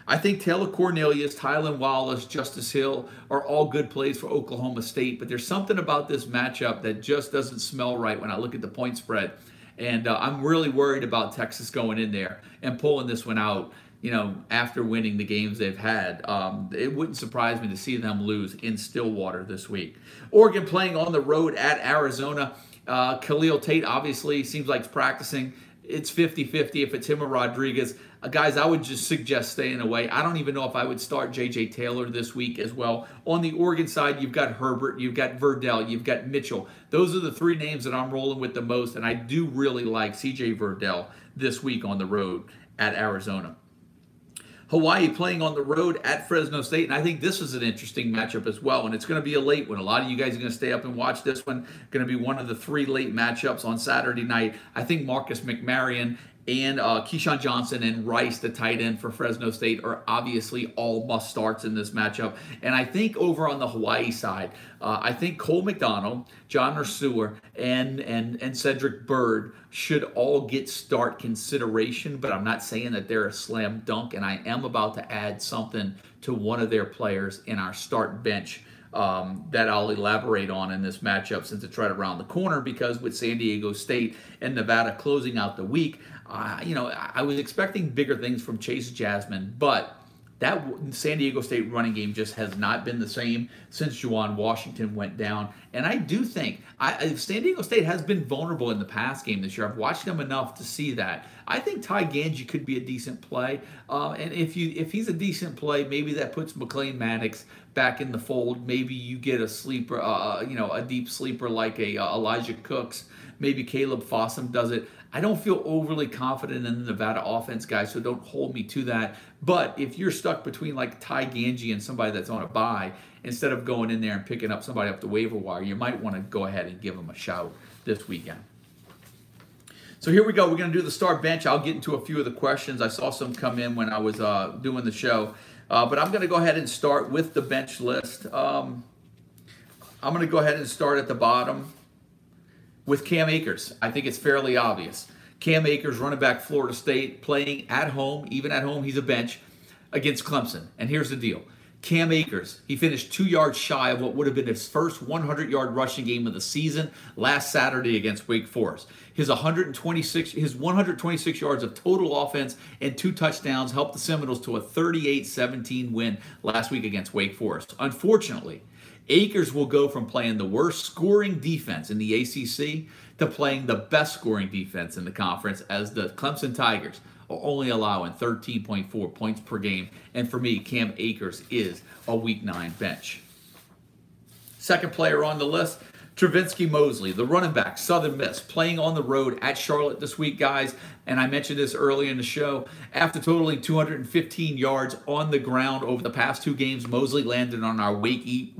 I think Taylor Cornelius, Tylan Wallace, Justice Hill are all good plays for Oklahoma State, but there's something about this matchup that just doesn't smell right when I look at the point spread. And I'm really worried about Texas going in there and pulling this one out, after winning the games they've had. It wouldn't surprise me to see them lose in Stillwater this week. Oregon playing on the road at Arizona. Khalil Tate obviously seems like he's practicing. It's 50-50 if it's him or Rodriguez. Guys, I would just suggest staying away. I don't even know if I would start J.J. Taylor this week as well. On the Oregon side, you've got Herbert, you've got Verdell, you've got Mitchell. Those are the 3 names that I'm rolling with the most, and I do really like C.J. Verdell this week on the road at Arizona. Hawaii playing on the road at Fresno State, and I think this is an interesting matchup as well, and it's going to be a late one. A lot of you guys are going to stay up and watch this one. Going to be one of the 3 late matchups on Saturday night. I think Marcus McMaryion and Keyshawn Johnson and Rice, the tight end for Fresno State, are obviously all must starts in this matchup. And I think over on the Hawaii side, I think Cole McDonald, John Ursua, and Cedric Byrd should all get start consideration, but I'm not saying that they're a slam dunk, and I am about to add something to one of their players in our start bench that I'll elaborate on in this matchup since it's right around the corner, because with San Diego State and Nevada closing out the week, I was expecting bigger things from Chase Jasmine, but that San Diego State running game just has not been the same since Juwan Washington went down. And I do think San Diego State has been vulnerable in the pass game this year. I've watched them enough to see that. I think Ty Ganji could be a decent play. And if he's a decent play, maybe that puts McLean Maddox back in the fold. Maybe you get a sleeper, a deep sleeper like a Elijah Cooks. Maybe Caleb Fossum does it. I don't feel overly confident in the Nevada offense, guys, so don't hold me to that. But if you're stuck between like Ty Ganji and somebody that's on a bye, instead of going in there and picking up somebody off the waiver wire, you might want to go ahead and give them a shout this weekend. So here we go. We're going to do the start bench. I'll get into a few of the questions. I saw some come in when I was doing the show. But I'm going to go ahead and start with the bench list. I'm going to go ahead and start at the bottom with Cam Akers. I think it's fairly obvious. Cam Akers, running back, Florida State, playing at home. Even at home, he's a bench against Clemson. And here's the deal. Cam Akers, he finished 2 yards shy of what would have been his first 100-yard rushing game of the season last Saturday against Wake Forest. His 126 yards of total offense and 2 touchdowns helped the Seminoles to a 38-17 win last week against Wake Forest. Unfortunately, Akers will go from playing the worst scoring defense in the ACC to playing the best scoring defense in the conference, as the Clemson Tigers are only allowing 13.4 points per game. And for me, Cam Akers is a Week 9 bench. Second player on the list, Travinsky Mosley, the running back, Southern Miss, playing on the road at Charlotte this week, guys. And I mentioned this early in the show. After totaling 215 yards on the ground over the past 2 games, Mosley landed on our Week 8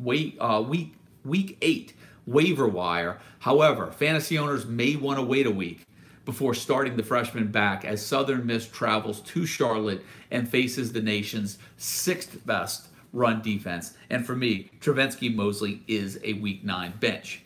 waiver wire. However, fantasy owners may want to wait a week before starting the freshman back, as Southern Miss travels to Charlotte and faces the nation's 6th best run defense. And for me, Travinsky Mosley is a Week 9 bench.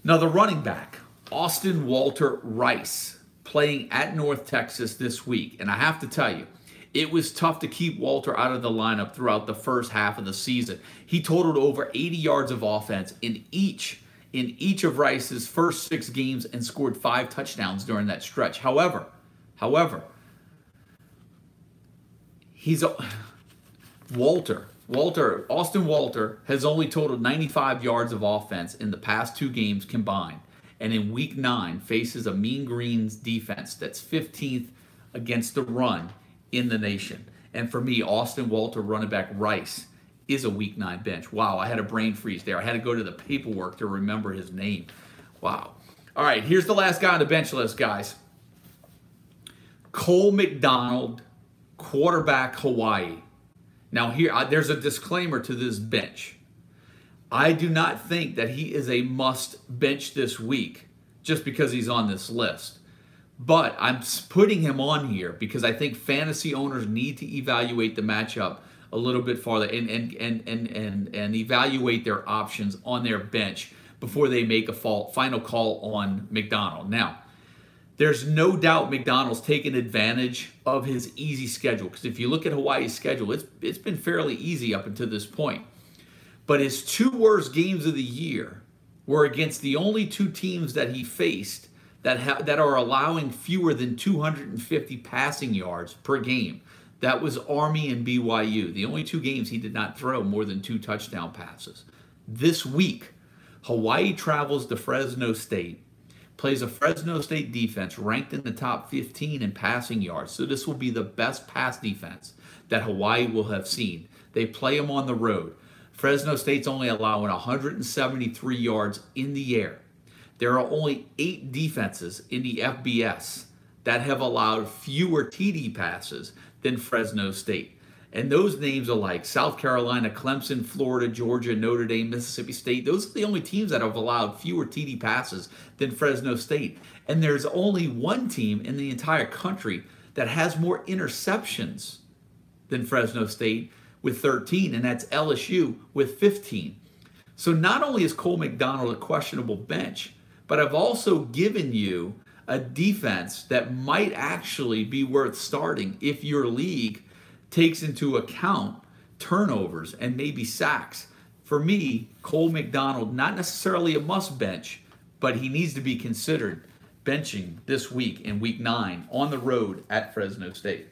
Now, the running back, Austin Walter Rice, playing at North Texas this week. And I have to tell you, it was tough to keep Walter out of the lineup throughout the first half of the season. He totaled over 80 yards of offense in each of Rice's first 6 games and scored 5 touchdowns during that stretch. However, Austin Walter has only totaled 95 yards of offense in the past 2 games combined, and in Week 9 faces a Mean Green's defense that's 15th against the run in the nation. And for me, Austin Walter, running back Rice, is a Week 9 bench. Wow, I had a brain freeze there. I had to go to the paperwork to remember his name. Wow. All right, here's the last guy on the bench list, guys. Cole McDonald, quarterback, Hawaii. Now, here, there's a disclaimer to this bench. I do not think that he is a must bench this week just because he's on this list. But I'm putting him on here because I think fantasy owners need to evaluate the matchup a little bit farther and evaluate their options on their bench before they make a final call on McDonald. Now, there's no doubt McDonald's taken advantage of his easy schedule, because if you look at Hawaii's schedule, it's been fairly easy up until this point. But his 2 worst games of the year were against the only 2 teams that he faced that are allowing fewer than 250 passing yards per game. That was Army and BYU. The only 2 games he did not throw more than 2 touchdown passes. This week, Hawaii travels to Fresno State, plays a Fresno State defense ranked in the top 15 in passing yards. So this will be the best pass defense that Hawaii will have seen. They play them on the road. Fresno State's only allowing 173 yards in the air. There are only 8 defenses in the FBS that have allowed fewer TD passes than Fresno State. And those names are like South Carolina, Clemson, Florida, Georgia, Notre Dame, Mississippi State. Those are the only teams that have allowed fewer TD passes than Fresno State. And there's only one team in the entire country that has more interceptions than Fresno State with 13, and that's LSU with 15. So not only is Cole McDonald a questionable bench, but I've also given you a defense that might actually be worth starting if your league takes into account turnovers and maybe sacks. For me, Cole McDonald, not necessarily a must bench, but he needs to be considered benching this week in week 9 on the road at Fresno State.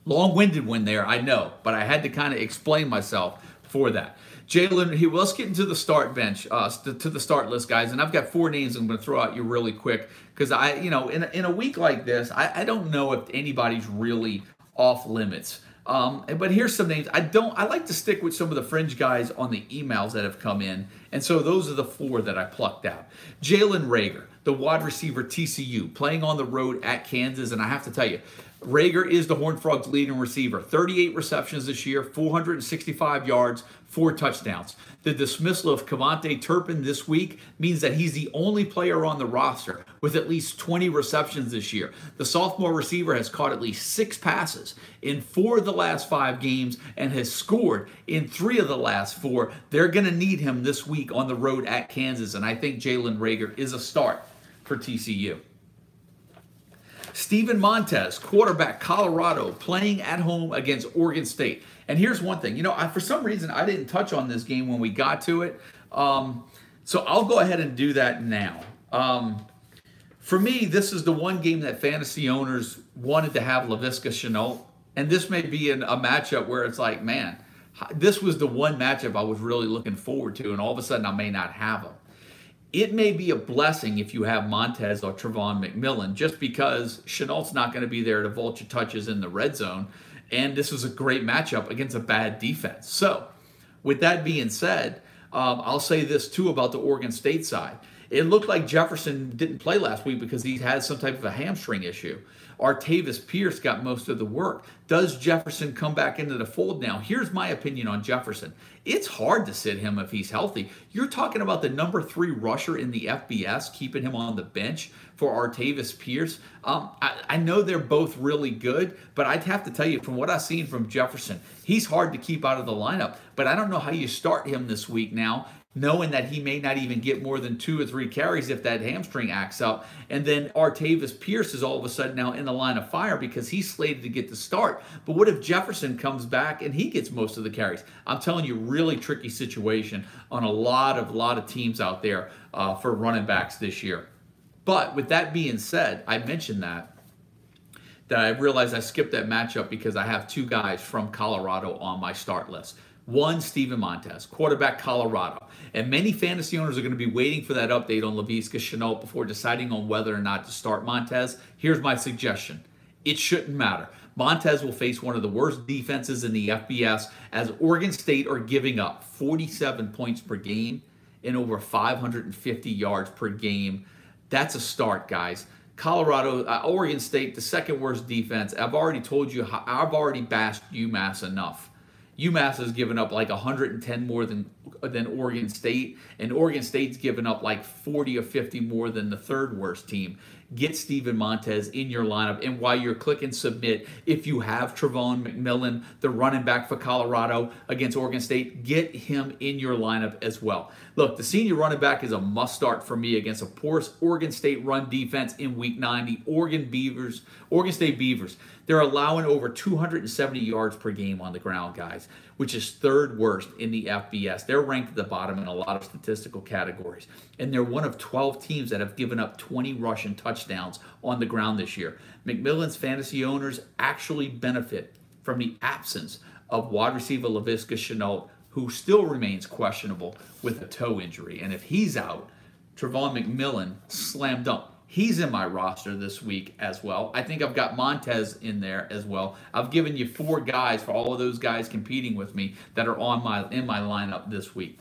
Long-winded one there, I know, but I had to kind of explain myself for that. Jalen, let's get into the start bench, to the start list, guys. And I've got 4 names I'm going to throw out you really quick because in a week like this, I don't know if anybody's really off limits. But here's some names. I like to stick with some of the fringe guys on the emails that have come in. And so those are the 4 that I plucked out. Jalen Reagor, the wide receiver, TCU, playing on the road at Kansas. And I have to tell you, Reagor is the Horned Frogs' leading receiver. 38 receptions this year, 465 yards, 4 touchdowns. The dismissal of Cavante Turpin this week means that he's the only player on the roster with at least 20 receptions this year. The sophomore receiver has caught at least 6 passes in 4 of the last 5 games and has scored in 3 of the last 4. They're going to need him this week on the road at Kansas, and I think Jalen Reagor is a start for TCU. Steven Montez, quarterback, Colorado, playing at home against Oregon State. And here's one thing. For some reason, I didn't touch on this game when we got to it. So I'll go ahead and do that now. For me, this is the one game that fantasy owners wanted to have Laviska Shenault. And this may be a matchup where it's like, man, this was the one matchup I was really looking forward to. And all of a sudden, I may not have him. It may be a blessing if you have Montez or Trevon McMillan, just because Shenault's not going to be there to vulture touches in the red zone. And this is a great matchup against a bad defense. So, with that being said, I'll say this too about the Oregon State side. It looked like Jefferson didn't play last week because he had some type of a hamstring issue. Artavis Pierce got most of the work. Does Jefferson come back into the fold now? Here's my opinion on Jefferson. It's hard to sit him if he's healthy. You're talking about the number 3 rusher in the FBS, keeping him on the bench for Artavis Pierce. I know they're both really good, but I'd have to tell you, from what I've seen from Jefferson, he's hard to keep out of the lineup. But I don't know how you start him this week now, knowing that he may not even get more than 2 or 3 carries if that hamstring acts up. And then Artavis Pierce is all of a sudden now in the line of fire because he's slated to get the start. But what if Jefferson comes back and he gets most of the carries? I'm telling you, really tricky situation on a lot of teams out there for running backs this year. But with that being said, I mentioned that I realized I skipped that matchup because I have 2 guys from Colorado on my start list. One, Steven Montez, quarterback, Colorado. And many fantasy owners are going to be waiting for that update on Laviska Shenault before deciding on whether or not to start Montez. Here's my suggestion. It shouldn't matter. Montez will face one of the worst defenses in the FBS, as Oregon State are giving up 47 points per game and over 550 yards per game. That's a start, guys. Colorado, Oregon State, the second worst defense. I've already told you, I've already bashed UMass enough. UMass has given up like 110 more than Oregon State, and Oregon State's given up like 40 or 50 more than the 3rd worst team. Get Steven Montez in your lineup, and while you're clicking submit, if you have Trevon McMillan, the running back for Colorado against Oregon State, get him in your lineup as well. Look, the senior running back is a must start for me against a poor Oregon State run defense in week 9. The Oregon State Beavers, they're allowing over 270 yards per game on the ground, guys, which is 3rd worst in the FBS. They're ranked at the bottom in a lot of statistical categories. And they're one of 12 teams that have given up 20 rushing touchdowns on the ground this year. McMillan's fantasy owners actually benefit from the absence of wide receiver Laviska Shenault, who still remains questionable with a toe injury. And if he's out, Trevon McMillan, slam dunk. He's in my roster this week as well. I think I've got Montez in there as well. I've given you 4 guys for all of those guys competing with me that are in my lineup this week.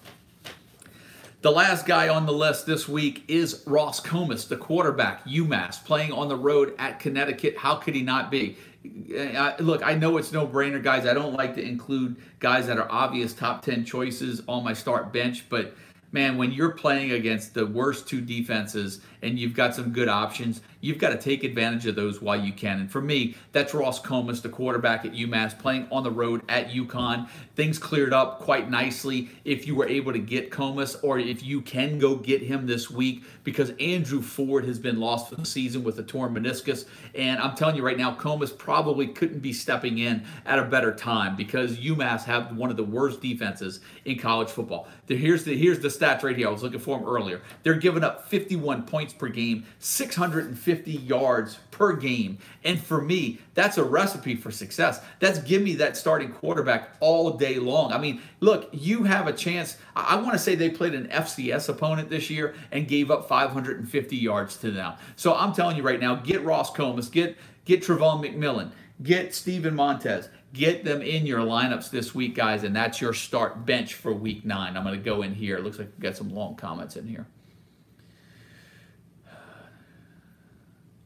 The last guy on the list this week is Ross Comas, the quarterback, UMass, playing on the road at Connecticut. How could he not be? Look, I know it's no brainer, guys. I don't like to include guys that are obvious top 10 choices on my start bench, but man, when you're playing against the worst two defenses and you've got some good options, you've got to take advantage of those while you can. And for me, that's Ross Comas, the quarterback at UMass, playing on the road at UConn. Things cleared up quite nicely if you were able to get Comas, or if you can go get him this week, because Andrew Ford has been lost for the season with a torn meniscus. And I'm telling you right now, Comas probably couldn't be stepping in at a better time, because UMass have one of the worst defenses in college football. Here's the stats right here. I was looking for them earlier. They're giving up 51 points per game, 650 yards per game. And for me, that's a recipe for success. That's give me that starting quarterback all day long. I mean, look, you have a chance. I want to say they played an FCS opponent this year and gave up 550 yards to them. So I'm telling you right now, get Ross Comas, get Trevon McMillan, get Steven Montez. Get them in your lineups this week, guys, and that's your start bench for week 9. I'm going to go in here. It looks like we've got some long comments in here.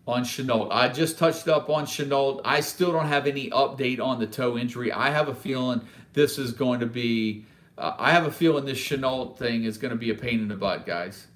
On Shenault, I just touched up on Shenault. I still don't have any update on the toe injury. I have a feeling this is going to be, I have a feeling this Shenault thing is going to be a pain in the butt, guys.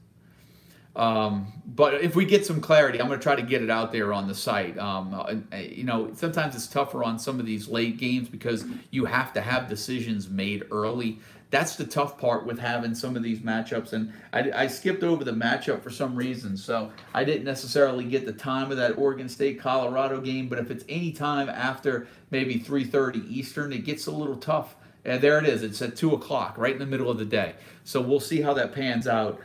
But if we get some clarity, I'm going to try to get it out there on the site. You know, sometimes it's tougher on some of these late games because you have to have decisions made early. That's the tough part with having some of these matchups. And I skipped over the matchup for some reason, so I didn't necessarily get the time of that Oregon State-Colorado game. But if it's any time after maybe 3:30 Eastern, it gets a little tough. And there it is. It's at 2 o'clock, right in the middle of the day. So we'll see how that pans out.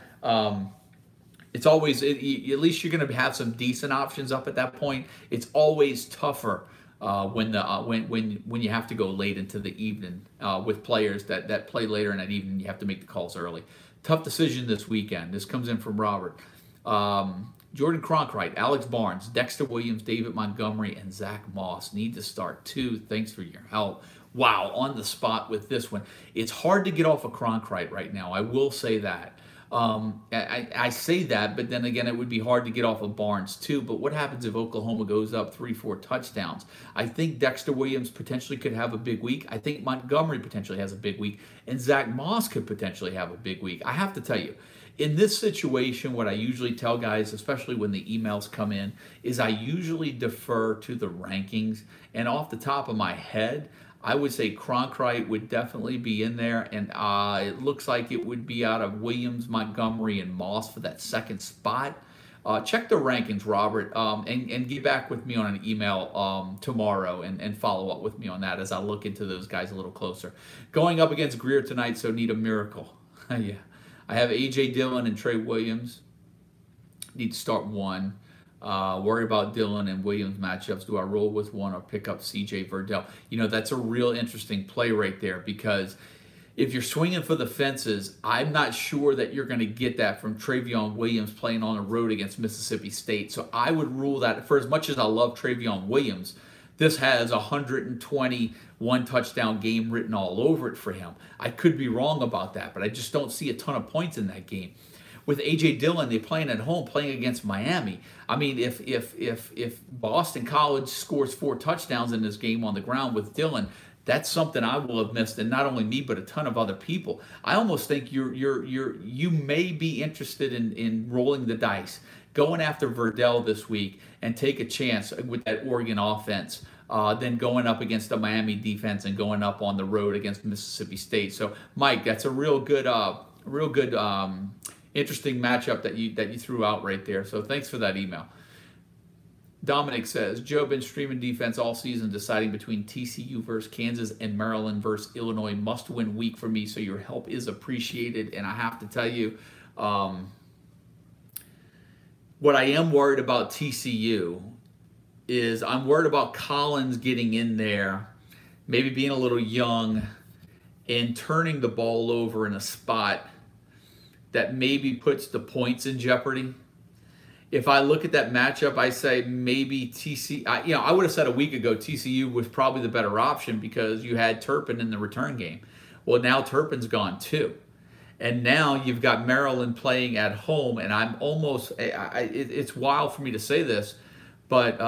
It's always, at least you're going to have some decent options up at that point. It's always tougher when you have to go late into the evening with players that play later in that evening. You have to make the calls early. Tough decision this weekend. This comes in from Robert. Jordan Cronkite, Alex Barnes, Dexter Williams, David Montgomery, and Zach Moss need to start too. Thanks for your help. Wow, on the spot with this one. It's hard to get off of Cronkite right now. I will say that. I say that, but then again, it would be hard to get off of Barnes too. But what happens if Oklahoma goes up 3-4 touchdowns? I think Dexter Williams potentially could have a big week. I think Montgomery potentially has a big week. And Zach Moss could potentially have a big week. I have to tell you, in this situation, what I usually tell guys, especially when the emails come in, is I usually defer to the rankings. And off the top of my head, I would say Cronkite would definitely be in there, and it looks like it would be out of Williams, Montgomery, and Moss for that second spot. Check the rankings, Robert, and get back with me on an email tomorrow and follow up with me on that as I look into those guys a little closer. Going up against Greer tonight, so need a miracle. Yeah, I have A.J. Dillon and Trey Williams. Need to start one. Worry about Dillon and Williams matchups. Do I roll with one or pick up C.J. Verdell? You know, that's a real interesting play right there, because if you're swinging for the fences, I'm not sure that you're going to get that from Travion Williams playing on the road against Mississippi State. So I would rule that. For as much as I love Travion Williams, this has a 121 touchdown game written all over it for him. I could be wrong about that, but I just don't see a ton of points in that game. With A.J. Dillon, they're playing at home, playing against Miami. I mean, if Boston College scores 4 touchdowns in this game on the ground with Dillon, that's something I will have missed, and not only me, but a ton of other people. I almost think you may be interested in rolling the dice, going after Verdell this week, and take a chance with that Oregon offense. Then going up against the Miami defense and going up on the road against Mississippi State. So, Mike, that's a real good interesting matchup that you threw out right there. So thanks for that email. Dominic says, Joe been streaming defense all season, deciding between TCU versus Kansas and Maryland versus Illinois. Must-win week for me, so your help is appreciated. And I have to tell you, what I am worried about TCU is I'm worried about Collins getting in there, maybe being a little young, and turning the ball over in a spot that maybe puts the points in jeopardy. If I look at that matchup, I say maybe TCU. I would have said a week ago TCU was probably the better option because you had Turpin in the return game. Well, now Turpin's gone too, and now you've got Maryland playing at home. And I'm almost. It's wild for me to say this, but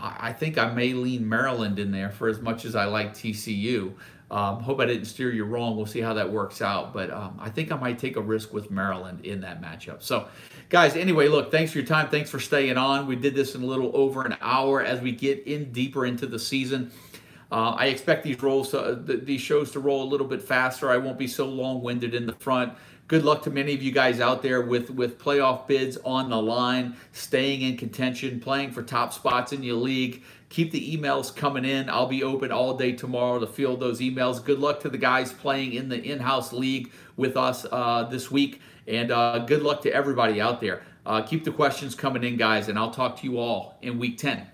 I think I may lean Maryland in there for as much as I like TCU. Hope I didn't steer you wrong. We'll see how that works out. But I think I might take a risk with Maryland in that matchup. So, guys, anyway, look, thanks for your time. Thanks for staying on. We did this in a little over an hour as we get in deeper into the season. I expect these shows to roll a little bit faster. I won't be so long-winded in the front. Good luck to many of you guys out there with playoff bids on the line, staying in contention, playing for top spots in your league. Keep the emails coming in. I'll be open all day tomorrow to field those emails. Good luck to the guys playing in the in-house league with us this week. And good luck to everybody out there. Keep the questions coming in, guys, and I'll talk to you all in Week 10.